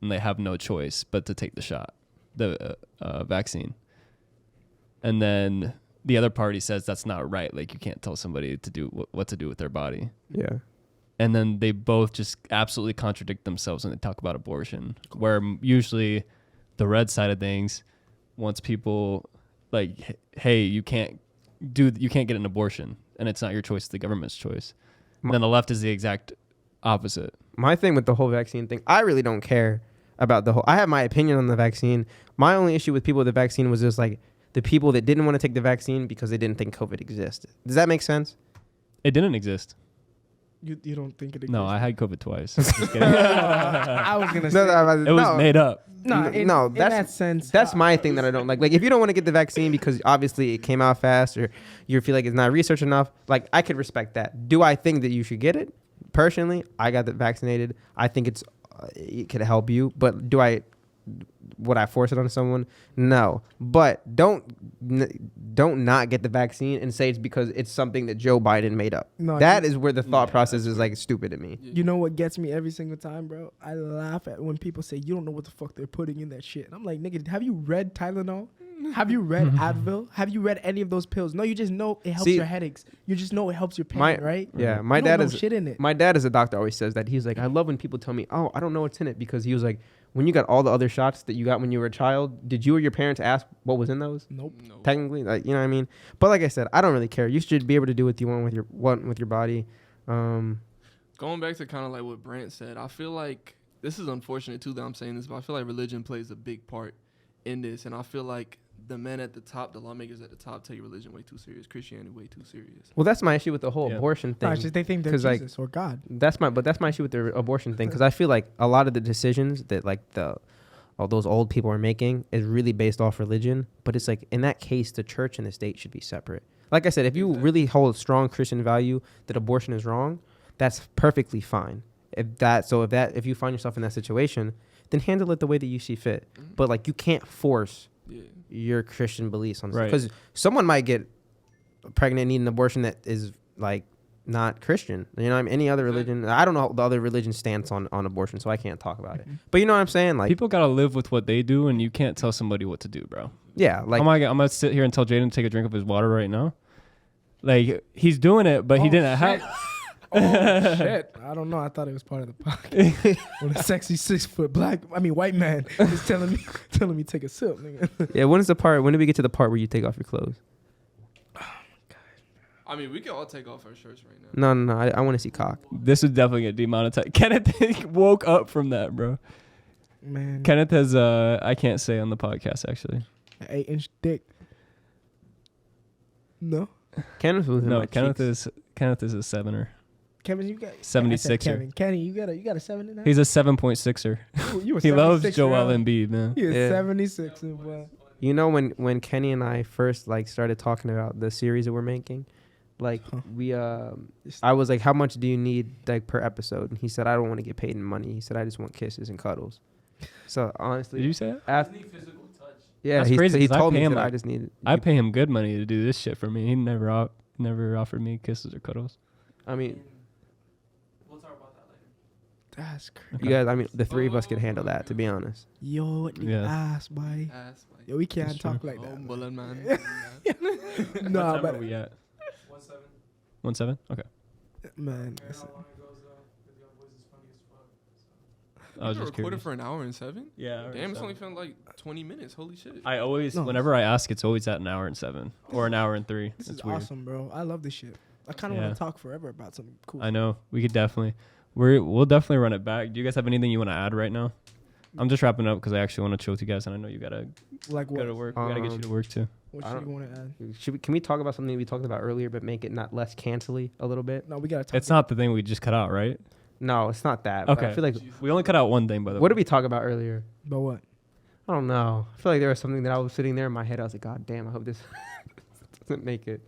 they have no choice but to take the shot, the vaccine. And then the other party says that's not right. Like you can't tell somebody to do what to do with their body. Yeah. And then they both just absolutely contradict themselves when they talk about abortion, where usually the red side of things wants people like, hey, you can't get an abortion and it's not your choice, it's the government's choice. And then the left is the exact opposite. My thing with the whole vaccine thing, I really don't care about the whole, I have my opinion on the vaccine. My only issue with people with the vaccine was just like, the people that didn't want to take the vaccine because they didn't think COVID existed. Does that make sense? It didn't exist. You don't think it existed? No, I had COVID twice. Just kidding. I was gonna say it was made up. No, in that sense, that's my thing that I don't like. Like, if you don't want to get the vaccine because obviously it came out fast, or you feel like it's not research enough, like I could respect that. Do I think that you should get it? Personally, I got vaccinated. I think it could help you, but would I force it on someone? No. But don't don't not get the vaccine and say it's because it's something that Joe Biden made up. No, That is where the thought process is like stupid to me. You know what gets me every single time, bro? I laugh at when people say you don't know what the fuck they're putting in that shit. And I'm like, nigga, have you read Tylenol? Have you read Advil? Have you read any of those pills? No, you just know it helps your headaches. You just know it helps your pain, right? Yeah, You my don't dad know is shit in it. My dad is a doctor. Always says that. He's like, I love when people tell me, oh, I don't know what's in it, because he was like, when you got all the other shots that you got when you were a child, did you or your parents ask what was in those? Nope. Technically, like, you know what I mean. But like I said, I don't really care. You should be able to do what you want with your body. Going back to kind of like what Brant said, I feel like this is unfortunate too that I'm saying this, but I feel like religion plays a big part in this, and I feel like the men at the top, the lawmakers at the top, take religion way too serious, Christianity way too serious. Well, that's my issue with the whole abortion thing. No, it's just they think they're Jesus or God. That's my issue with the abortion thing, because I feel like a lot of the decisions that like all those old people are making is really based off religion. But it's like in that case, the church and the state should be separate. Like I said, if you really hold a strong Christian value that abortion is wrong, that's perfectly fine. If you find yourself in that situation, then handle it the way that you see fit. But like you can't force your Christian beliefs on something, because someone might get pregnant and need an abortion that is like not Christian. You know, I mean, any other religion. I don't know the other religion stance on abortion, so I can't talk about it. But you know what I'm saying? Like, people gotta live with what they do, and you can't tell somebody what to do, bro. Yeah, like I'm gonna sit here and tell Jaden to take a drink of his water right now. Like he's doing it, but he didn't have. Oh shit! I don't know. I thought it was part of the podcast. When a sexy 6 foot white man is telling me take a sip, nigga. Yeah, when do we get to the part where you take off your clothes? I mean, we can all take off our shirts right now. No. I want to see cock. This would definitely get demonetized. Kenneth woke up from that, bro. Man, Kenneth has I can't say on the podcast actually. An 8-inch dick. No. Kenneth was in my Kenneth cheeks. is a 7er. Kevin, you got 76er. Kenny, you got a 7 in that? He's a 7.6er. He loves Joel Embiid, man. He is 76, bro. You know, when Kenny and I first like started talking about the series that we're making, like I was like, how much do you need like per episode? And he said, I don't want to get paid in money. He said, I just want kisses and cuddles. So honestly, did you say that? After physical touch. Yeah, That's he crazy, he 'cause told I me pay him, that I like- just needed. I pay him good money to do this shit for me. He never offered me kisses or cuddles. I mean, We'll talk about that later. That's crazy. you guys. I mean, the three of us could handle that. To be honest. Yo, what the Yeah. ass, boy. Yo, we can't That's talk true. like that. man. Bullet man. What Nah, time but are we at? 1-7. 1-7? Okay. man, How long listen. ago is because your voice is funny as fuck. I was You just recorded curious. for an hour and 7? Yeah. Damn, it's only felt like 20 minutes. Holy shit. I always, No. whenever I ask, it's always at an hour and 7 or an hour and 3. This It's is weird. awesome, bro. I love this shit. I kind of Yeah. want to talk forever about something cool. I know. We could definitely. We'll definitely run it back. Do you guys have anything you want to add right now? I'm just wrapping up because I actually want to chill with you guys, and I know you gotta Like go what? to work. We gotta get you to work too. What I should don't- you want to add? Can we talk about something we talked about earlier, but make it not less cancely a little bit? No, we gotta talk. It's not the thing we just cut out, right? No, it's not that. but Okay. I feel like We only cut out one thing, by the way. what did we talk about earlier? But what? I don't know. I feel like there was something that I was sitting there in my head. I was like, God damn, I hope this doesn't make it.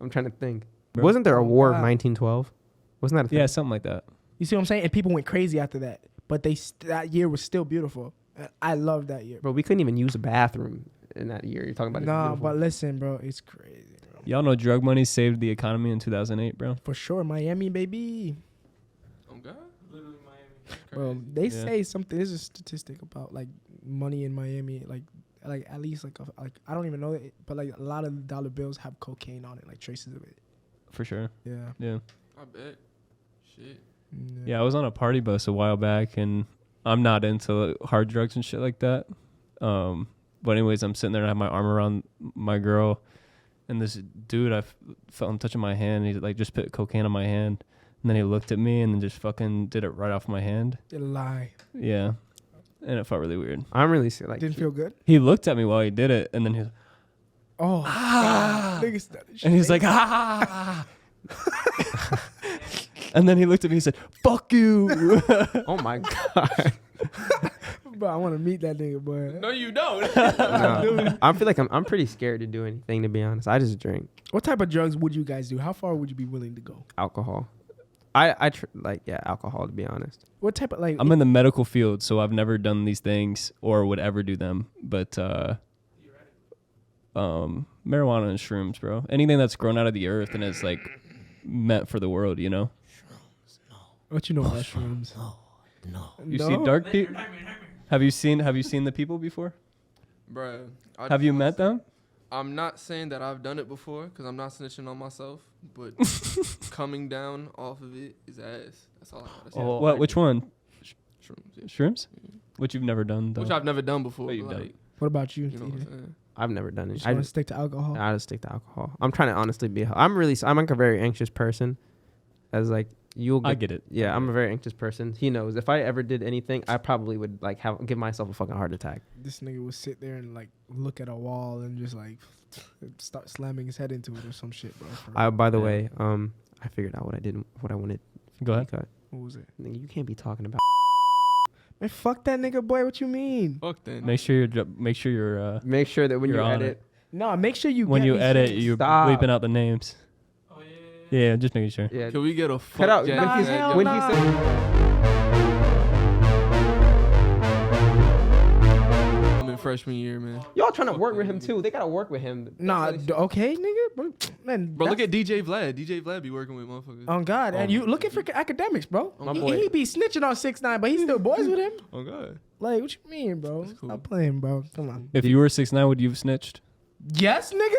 I'm trying to think. Bro. Wasn't there a war of Wow. 1912? Wasn't that a thing? Yeah, something like that. You see what I'm saying? And people went crazy after that. But that year was still beautiful. I love that year. Bro, we couldn't even use a bathroom in that year. You're talking about Nah, it's but beautiful. listen, bro, it's crazy, bro. Y'all know drug money saved the economy in 2008, bro. For sure, Miami, baby. Oh, God. Literally Miami. Bro, they Yeah. say something. There's a statistic about like money in Miami, like at least like I don't even know it, but like a lot of dollar bills have cocaine on it, like traces of it. For sure. Yeah. Yeah. I bet. Shit. Yeah, I was on a party bus a while back, and I'm not into hard drugs and shit like that. But anyways, I'm sitting there and I have my arm around my girl, and this dude, I felt him touching my hand. He like just put cocaine on my hand, and then he looked at me and then just fucking did it right off my hand. They lie. Yeah, and it felt really weird. I'm really like Didn't feel good. He looked at me while he did it, and then he was, Oh, niggas started and he's like, shaking. ah. And then he looked at me and said, "Fuck you." Oh my God. Bro, I want to meet that nigga, boy. No, you don't. No. I feel like I'm pretty scared to do anything, to be honest. I just drink What type of drugs would you guys do? How far would you be willing to go? alcohol. Alcohol, to be honest. What type of like? I'm in the medical field, so I've never done these things or would ever do them. But marijuana and shrooms, bro. Anything that's grown out of the earth and is like meant for the world, you know. What you know about shrooms? You see dark people? Have you seen the people before? Bruh. Have you met them? I'm not saying that I've done it before because I'm not snitching on myself, but coming down off of it is ass. That's all I gotta say. Oh, what? Which one? Shrooms. Yeah. Shrooms? Which you've never done, though. Which I've never done before. But you've like, done. What about you? You know what I'm saying? I've never done You it. just want to stick to alcohol? I just stick to alcohol. I'm trying to honestly be. I'm like a very anxious person. As like I get it. Yeah, I'm a very anxious person. He knows if I ever did anything, I probably would like give myself a fucking heart attack. This nigga would sit there and like look at a wall and just like start slamming his head into it or some shit, bro. By the way, I figured out what I wanted. Go ahead. Cut. What was it? Nigga, you can't be talking about. Man, fuck that nigga, boy. What you mean? Fuck that. Make sure you're. Make sure that when You're you on edit, No, make sure you when get you these edit, things. you're Stop. bleeping out the names. Oh yeah. Yeah, just making sure. yeah. Can we get a fuck Cut out Jack Nah, and hell that when guy? he nah. I'm in freshman year, man. Y'all trying to work with him too. They gotta work with him. Nah, okay, nigga. Bro, man, Bro, look that's- at DJ Vlad. DJ Vlad be working with motherfuckers. On God, and Oh, you looking for academics, bro. My He, boy. he be snitching on 6ix9ine, but he's still boys with him. Oh God. Like, what you mean, bro? That's cool. Stop playing, bro. Come on. If you were 6'9", would you have snitched? Yes, nigga.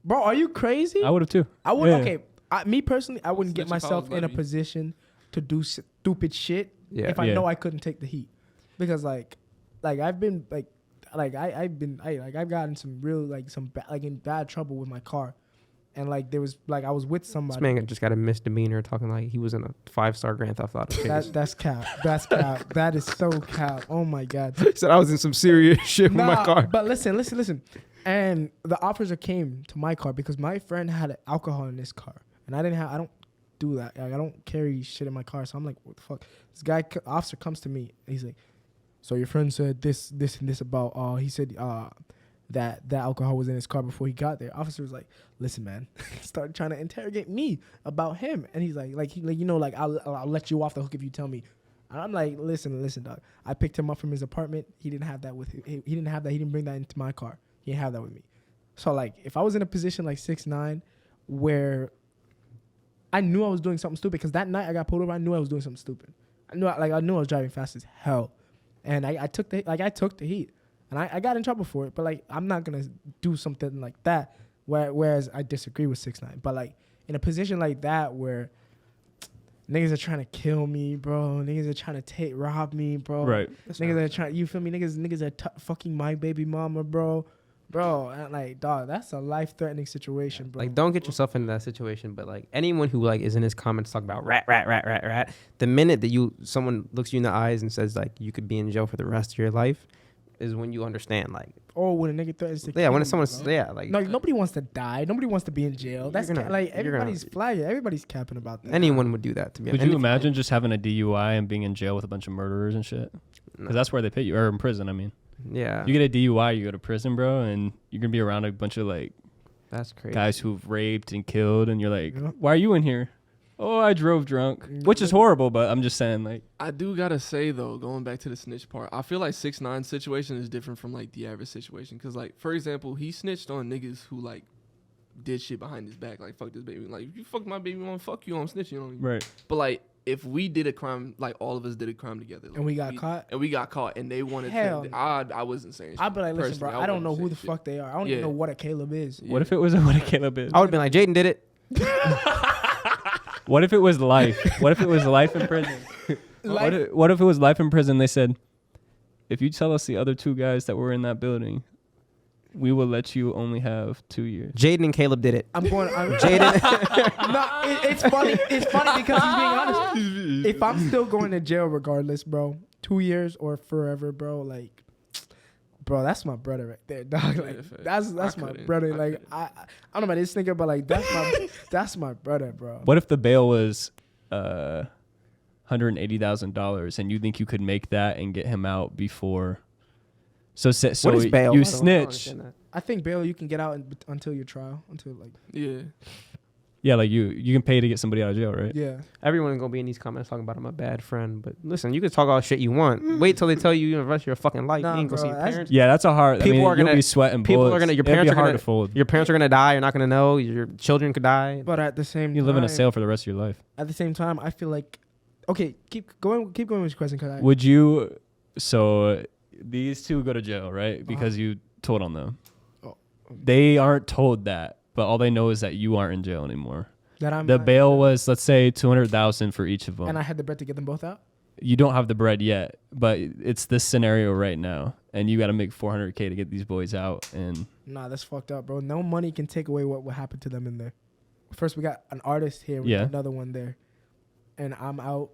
Bro, are you crazy? I would have too. I would. Yeah. Okay, me personally, I wouldn't get Snitch if I myself was in a Lebby. position to do stupid shit Yeah. if I Yeah. know I couldn't take the heat, because like I've been I've gotten some real in bad trouble with my car, and like there was like I was with This somebody. man just got a misdemeanor talking like he was in a 5-star Grand Theft Auto case. That's cap. That's cap. That is so cap. Oh my God. He said I was in some serious shit with my car. But listen. And the officer came to my car because my friend had alcohol in his car, and I don't do that. Like, I don't carry shit in my car. So I'm like, what the fuck? This officer comes to me. And he's like, so your friend said this, and this about. He said that alcohol was in his car before he got there. Officer was like, listen, man. Started trying to interrogate me about him, and he's like I'll let you off the hook if you tell me. And I'm like, listen, dog. I picked him up from his apartment. He didn't have that with him. He didn't have that. He didn't bring that into my car. He didn't have that with me. So like, if I was in a position like 6ix9ine, where I knew I was doing something stupid, because that night I got pulled over, I knew I was doing something stupid. I knew I was driving fast as hell, and I took the heat, and I got in trouble for it. But like, I'm not gonna do something like that. Whereas I disagree with 6ix9ine, but like in a position like that where niggas are trying to kill me, bro. Niggas are trying to rob me, bro. Right. Niggas are trying. You feel me? Niggas are fucking my baby mama, bro. Bro, and like, dog, that's a life-threatening situation, bro. Like, don't get yourself into that situation. But like, anyone who like is in his comments talking about rat, the minute that someone looks you in the eyes and says like you could be in jail for the rest of your life, is when you understand. Like, or when a nigga threatens to yeah, kill when you, someone's bro. like No, nobody wants to die. Nobody wants to be in jail. That's You're gonna- like you're gonna- everybody's flagging. Everybody's capping about that. anyone would do that to me. Could you imagine just having a DUI and being in jail with a bunch of murderers and shit? Because that's where they put you, or in prison. I mean, Yeah, you get a DUI, you go to prison, bro, and you're gonna be around a bunch of like that's crazy. guys who've raped and killed, and you're like, Yeah. why are you in here? Oh, I drove drunk, which is horrible, but I'm just saying, like, I do gotta say though, going back to the snitch part, I feel like 6ix9ine situation is different from like the average situation. Cause like, for example, he snitched on niggas who like did shit behind his back, like fuck this baby, like if you fuck my baby mom, fuck you, I'm snitching. You know what I mean? right? But like, if we did a crime, like all of us did a crime together, like, And we got caught? and we got caught, and they wanted Hell to, no. I wasn't saying shit. I'd be like, listen, bro, Personally, I don't know wasn't who the saying fuck they are. I don't even Yeah. know what a Caleb is. shit. What if it was what a Caleb is? I would have been like, Jaden did it. What if it was life? What if it was life in prison? What if it was life in prison? They said, if you tell us the other two guys that were in that building, we will let you only have 2 years. Jaden and Caleb did it. I'm going. Jaden. It's funny. It's funny because he's being honest. If I'm still going to jail regardless, bro, 2 years or forever, bro, like, bro, that's my brother right there, dog. Like, that's my brother. Like, I don't know about this nigga, but like, that's my brother, bro. What if the bail was $180,000 and you think you could make that and get him out before? So What is bail? I you don't snitch. understand that. I think bail you can get out until your trial, until like Yeah. Yeah, like you can pay to get somebody out of jail, right? Yeah. Everyone's gonna be in these comments talking about I'm a bad friend, but listen, you can talk all shit you want. Wait till they tell you the rest of your fucking life. Nah, you ain't gonna bro, see your that's- parents. Yeah, that's a hard. People are you'll gonna- be sweating people are bullets. gonna- your It'd be parents are hard gonna- to fold. Your parents are gonna die. You're not gonna know. Your children could die. But at the same time, You live in a cell for the rest of your life. At the same time, I feel like, okay, keep going with your question. Cause Would you? So these two go to jail, right? Because you told on them. Oh. They aren't told that, but all they know is that you aren't in jail anymore. that I'm The not- bail was, let's say, 200,000 for each of them. and I had the bread to get them both out. You don't have the bread yet, but it's this scenario right now, and you got to make 400K to get these boys out. And Nah, that's fucked up, bro. No money can take away what happened to them in there. First, we got an artist here. We Yeah. got another one there, and I'm out,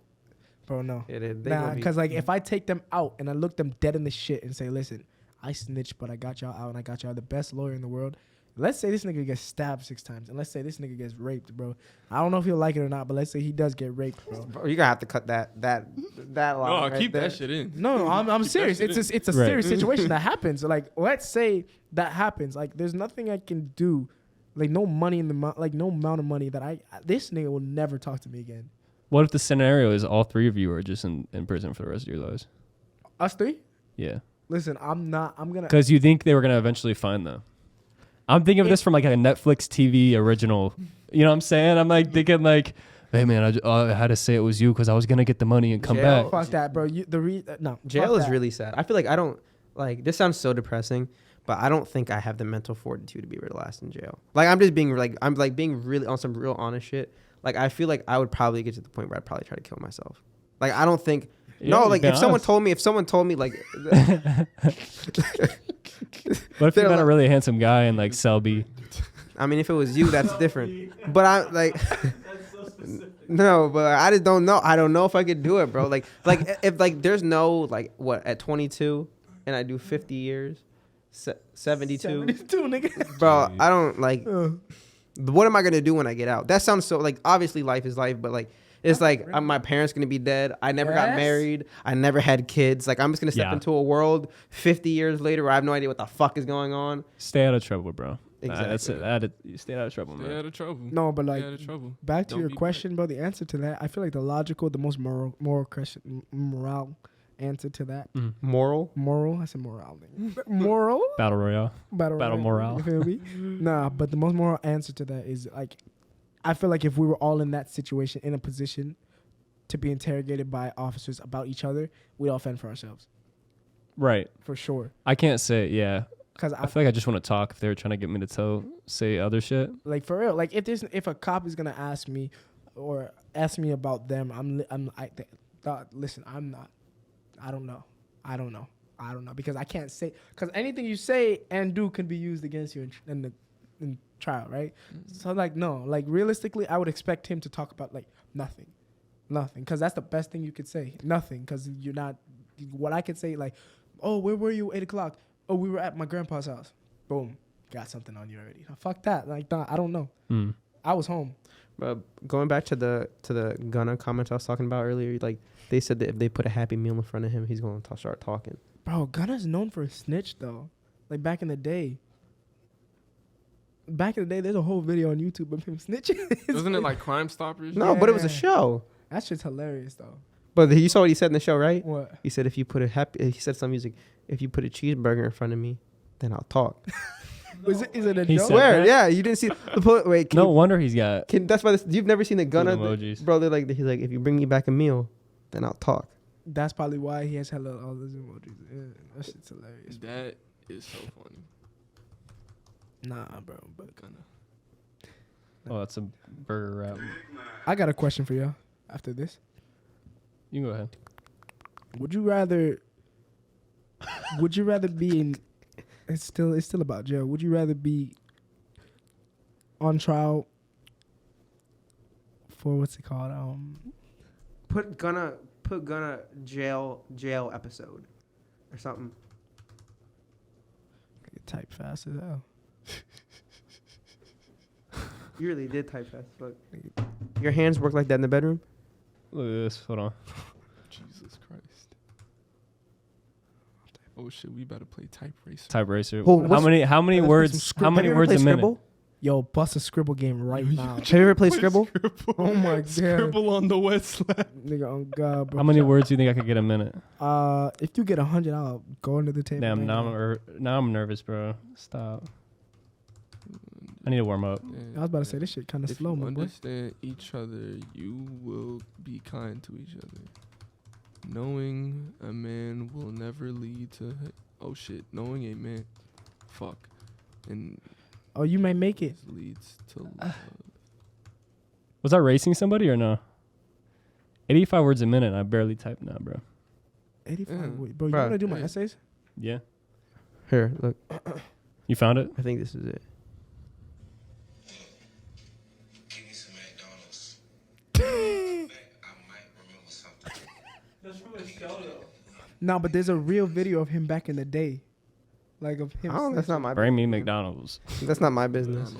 bro. No, Yeah, they nah, gonna be- because like if I take them out and I look them dead in the shit and say, listen, I snitched, but I got y'all out and I got y'all the best lawyer in the world. Let's say this nigga gets stabbed 6 times, and let's say this nigga gets raped, bro. I don't know if he'll like it or not, but let's say he does get raped, bro. Bro, you're gonna have to cut that line. No, right keep there. that shit in. No, I'm Keep that serious. shit It's a Right. serious situation that happens. Like, let's say that happens. Like, there's nothing I can do. Like, no money in the no amount of money that this nigga will never talk to me again. what if the scenario is all three of you are just in prison for the rest of your lives? Us three? Yeah. Listen, I'm gonna. Because you think they were going to eventually find them. I'm thinking of this from like a Netflix TV original. You know what I'm saying? I'm like thinking like, hey man, I had to say it was you because I was going to get the money and come Jail. back. Fuck that, bro. No. Jail fuck is that. really sad. I feel like I don't like this. Sounds so depressing, but I don't think I have the mental fortitude to be able to last in jail. Like I'm just being like being really on some real honest shit. Like I feel like I would probably get to the point where I'd probably try to kill myself. Like I don't think. Yeah, No, you've like been if someone honest. told me like What if They're you're not a like- really handsome guy in like cell B? I mean if it was you that's different. But I like That's so specific. no, but I just don't know. I don't know if I could do it, bro. Like if like there's no like what at 22 and I do 50 years, 72, 72, nigga. bro. I don't like. What am I gonna do when I get out? That sounds so like obviously life is life, but like it's like my parents gonna be dead. I never got Yes. married. I never had kids. Like I'm just gonna step Yeah. into a world 50 years later where I have no idea what the fuck is going on. Stay out of trouble, bro. That's Exactly. it. You stay out of trouble, Stay man. out of trouble. No, but Stay like out of trouble. back to Don't your be question, bro. The answer to that, I feel like the logical, the most moral question, moral answer to that. Moral. Moral. I said moral. Nigga. Moral. Battle Royale. Battle morale. You feel me? Nah, but the most moral answer to that is like, I feel like if we were all in that situation, in a position to be interrogated by officers about each other, we'd all fend for ourselves Right. for sure. I can't say, yeah. Cause I feel like I just want to talk if they're trying to get me to say other shit. like for real, like if a cop is gonna ask me or ask me about them, listen, I'm not. I don't know because I can't say because anything you say and do can be used against you in trial, right? So like no, like realistically, I would expect him to talk about like nothing, because that's the best thing you could say, nothing, because you're not. What I could say like, oh, where were you 8 o'clock? Oh, we were at my grandpa's house. Boom, got something on you already. Fuck that, like nah, I don't know. I was home. But going back to the Gunna comments I was talking about earlier, like they said that if they put a Happy Meal in front of him, he's going to start talking. Bro, Gunna's known for a snitch though. Like back in the day. There's a whole video on YouTube of him snitching. Wasn't it like Crime Stoppers? No, but it was a Yeah. show. That shit's hilarious though. But you saw what he said in the show, right? What? He said he said some music. If you put a cheeseburger in front of me, then I'll talk. Is it a He joke? said Swear, that? yeah, you didn't see the wait. No wonder he's got That's why you've never seen the Gunna emojis. bro. They're like he's like, if you bring me back a meal, then I'll talk. That's probably why he has hella all those emojis. Yeah, that shit's hilarious. That is so funny. Nah, bro. But Gonna. Oh, that's a burger wrap. I got a question for y'all after this. You can go ahead. Would you rather be in it's still about jail. Would you rather be on trial for what's it called? Put Gunna jail episode or something. Type fast as hell. You really did type fast. Look, your hands work like that in the bedroom. Look at this. Hold on. Jesus Christ. Oh shit, we better play Type Racer. Type racer. Oh, How many let's play words? some How many Have you ever words a played minute? Scribble? Yo, bust a Scribble game right now. Have you ever played Scribble? Oh my god. Scribble on the wet slap. Nigga, oh god, bro. How many words do you think I could get a minute? If you get 100, I'll go into the table. Damn, right now I'm nervous, bro. Stop. I need to warm up. I was about to say this shit kind of If slow, you my boy. understand each other, you will be kind to each other. Knowing a man will never lead to... Oh, shit. Knowing a man... Fuck. And Oh, you may make it. leads to love. Was I racing somebody or no? 85 words a minute. I barely type now, bro. 85. Yeah. Wait, bro, you Bruh. want to do my Yeah. essays? Yeah. Here, look. You found it? I think this is it. Give me some McDonald's. I might remember something. That's from a show though. No, but there's a real video of him back in the day. Like of him. Oh, that's not my. Bring me McDonald's. That's not my business.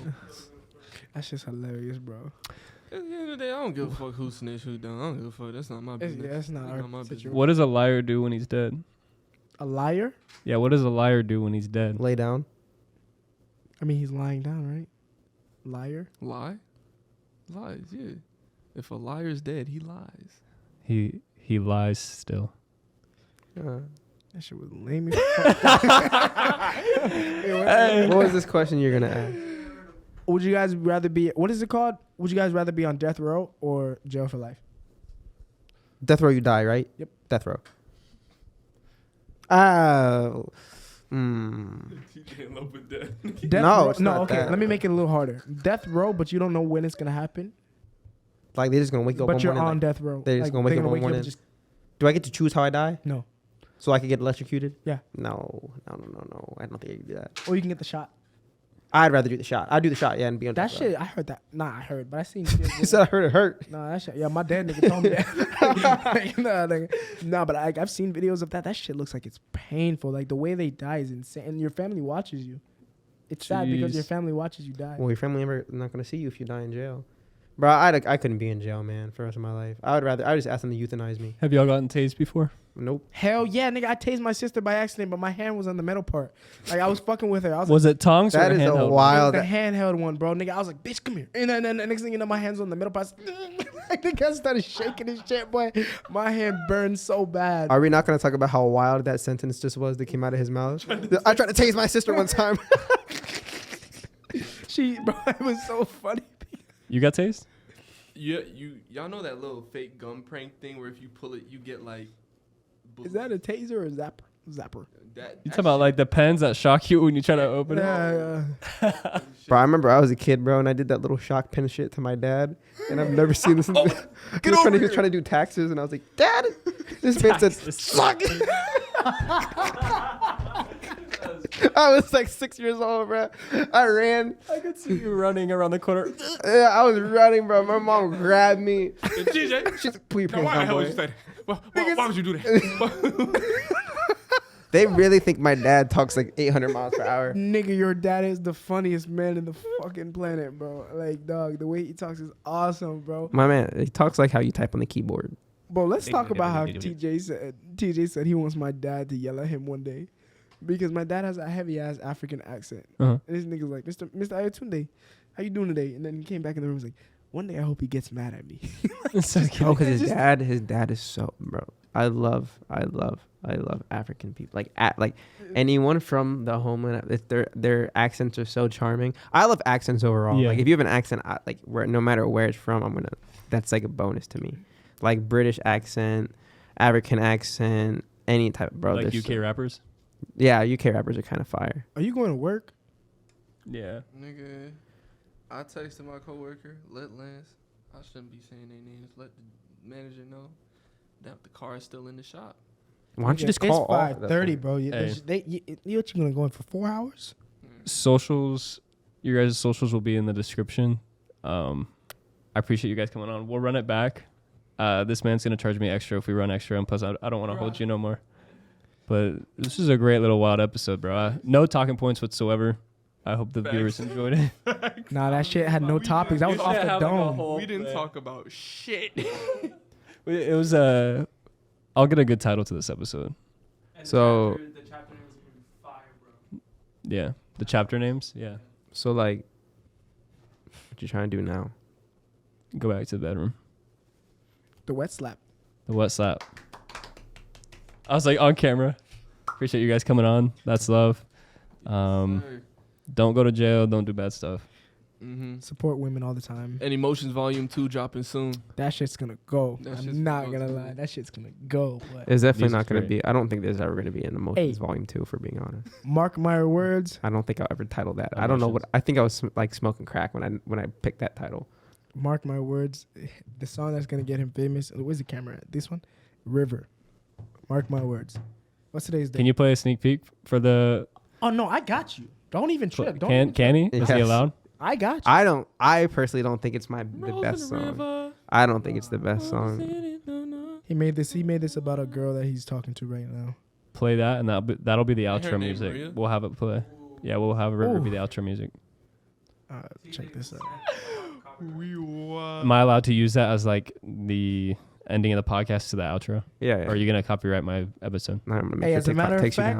That's just hilarious, bro. At the end of the day, I don't give a fuck who snitch, who don't. I don't give a fuck. That's not my business. Yeah, that's not That's our not my situation. business. What does a liar do when he's dead? A liar? Yeah, what does a liar do when he's dead? Lay down. I mean, he's lying down, right? Liar? Lie? Lies, yeah. If a liar's dead, he lies. He lies still. That shit was lame. as fuck. What was this question you're gonna ask? Would you guys rather be? What is it called? Would you guys rather be on death row or jail for life? Death row, you die, right? Yep. Death row. Oh. TJ in love with death. Death No, row? it's no. not Okay, that. let me make it a little harder. Death row, but you don't know when it's gonna happen. Like they're just gonna wake you up But one you're morning. on like, death row. they're just gonna wake you up one morning. and just do I get to choose how I die? no. So I could get electrocuted? Yeah. No. I don't think I can do that. Or you can get the shot. I'd rather do the shot. I'd do the shot, yeah, and be on That death row. shit, I heard that. Nah, I heard, but I seen. Kids You said I heard it hurt. Nah, that shit. Yeah, my dad nigga told me that. Nah, but I've seen videos of that. That shit looks like it's painful. Like the way they die is insane. And your family watches you. It's sad because your Jeez. family watches you die. Well, your family member not gonna see you if you die in jail. Bro, I couldn't be in jail, man, for the rest of my life. I would just ask them to euthanize me. Have y'all gotten tased before? Nope. Hell yeah, nigga. I tased my sister by accident, but my hand was on the metal part. Like I was fucking with her. I was Was it tongs That or is a handheld? It was wild. the handheld one, bro. Nigga, I was like, bitch, come here. And then the next thing you know, my hand's on the middle part. Like, the guy started shaking his shit, boy. My hand burned so bad. Are we not gonna talk about how wild that sentence just was that came out of his mouth? I tried to tase my sister one time. Bro, it was so funny. You got tased? Yeah, y'all know that little fake gum prank thing where if you pull it, you get like. Is that a taser or a zapper? You talking about like the pens that shock you when you try to open it? Yeah. Bro, I remember I was a kid, bro, and I did that little shock pen shit to my dad, and I've never seen this. He was trying to do taxes, and I was like, Dad, this man said, suck it. I was like 6 years old, bro. I ran. I could see you running around the corner. Yeah, I was running, bro. My mom grabbed me. TJ, She's like, pull your now pants why the down, hell would boy. you say that? Why would you do that? They really think my dad talks like 800 miles per hour. Nigga, your dad is the funniest man in the fucking planet, bro. Like, dog, the way he talks is awesome, bro. My man, he talks like how you type on the keyboard. Bro, let's talk about how TJ said he wants my dad to yell at him one day. Because my dad has a heavy ass African accent. Uh-huh. And this nigga's like, Mr. Ayotunde, how you doing today? And then he came back in the room and was like, one day I hope he gets mad at me. Oh, because his dad is so, bro. I love African people. Like anyone from the homeland, their accents are so charming. I love accents overall. Yeah. Like if you have an accent, no matter where it's from, that's like a bonus to me. Like British accent, African accent, any type, bro. Like there's UK rappers? Yeah, UK rappers are kind of fire. Are you going to work? Yeah. Nigga, I texted my coworker, let Lance, I shouldn't be saying their names, let the manager know that the car is still in the shop. Why don't you just call? It's 5:30, bro. You Hey. gonna go in for 4 hours? Socials, your guys' socials will be in the description. I appreciate you guys coming on. We'll run it back. This man's going to charge me extra if we run extra, and plus I don't want to hold you no more. But this is a great little wild episode, bro. No talking points whatsoever. I hope the viewers enjoyed it. Nah, that shit had no topics. That was off the dome. We didn't talk about shit. It was I'll get a good title to this episode. And So- the chapter names are gonna be fire, bro. Yeah, the chapter names. Yeah. So like, you trying to do now? Go back to the bedroom. The wet slap. The wet slap. I was like on camera. Appreciate you guys coming on. That's love. Don't go to jail. Don't do bad stuff. Mm-hmm. Support women all the time. And Emotions Volume 2 dropping soon. That shit's gonna go. That shit's I'm not gonna gonna go lie. too. That shit's gonna go. But It's definitely Music's not going to great. be. I don't think there's ever going to be an Emotions Hey. Volume 2, for being honest. mark my words. I don't think I'll ever title that. I don't know what. I think I was like smoking crack when I picked that title. Mark my words. The song that's gonna get him famous. Where's the camera at? This one? River. Mark my words. What's today's date? Can you play a sneak peek for the? Oh no, I got you. Don't even trip. Don't even Can he? trip. Is he Yes. allowed? I got you. I personally don't think it's the best song. I don't think it's the best song. He made this about a girl that he's talking to right now. Play that, and that'll be the Her outro name music. Maria? We'll have it play. Yeah, we'll have River be the Ooh. outro music. Check this out. Am I allowed to use that as like the ending of the podcast to the outro? Yeah. Or are you gonna copyright my episode? I'm gonna make Hey, sure as a TikTok matter of takes you fact,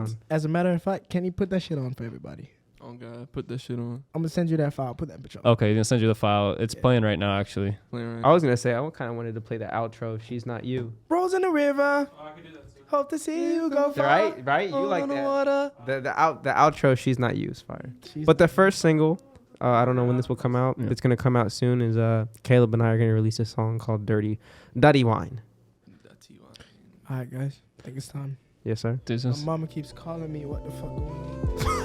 down. can you put that shit on for everybody? Oh, God. Put that shit on. I'm gonna send you that file. Put that bitch on. Okay, he's gonna send you the file. It's playing right now, actually. Playing right. I was gonna say I kind of wanted to play the outro. She's not you. Rolls in the river. Oh, I can do that too. Hope to see you go far. Right. You like on the that. water. The outro. She's not you is fire. She's- But the first single, I don't know when this will come out. Yeah. It's gonna come out soon. Is Caleb and I are gonna release a song called "Dirty Wine." That's you. All right, guys. I think it's time. Yes, sir. This My is mama keeps calling me. What the fuck going on?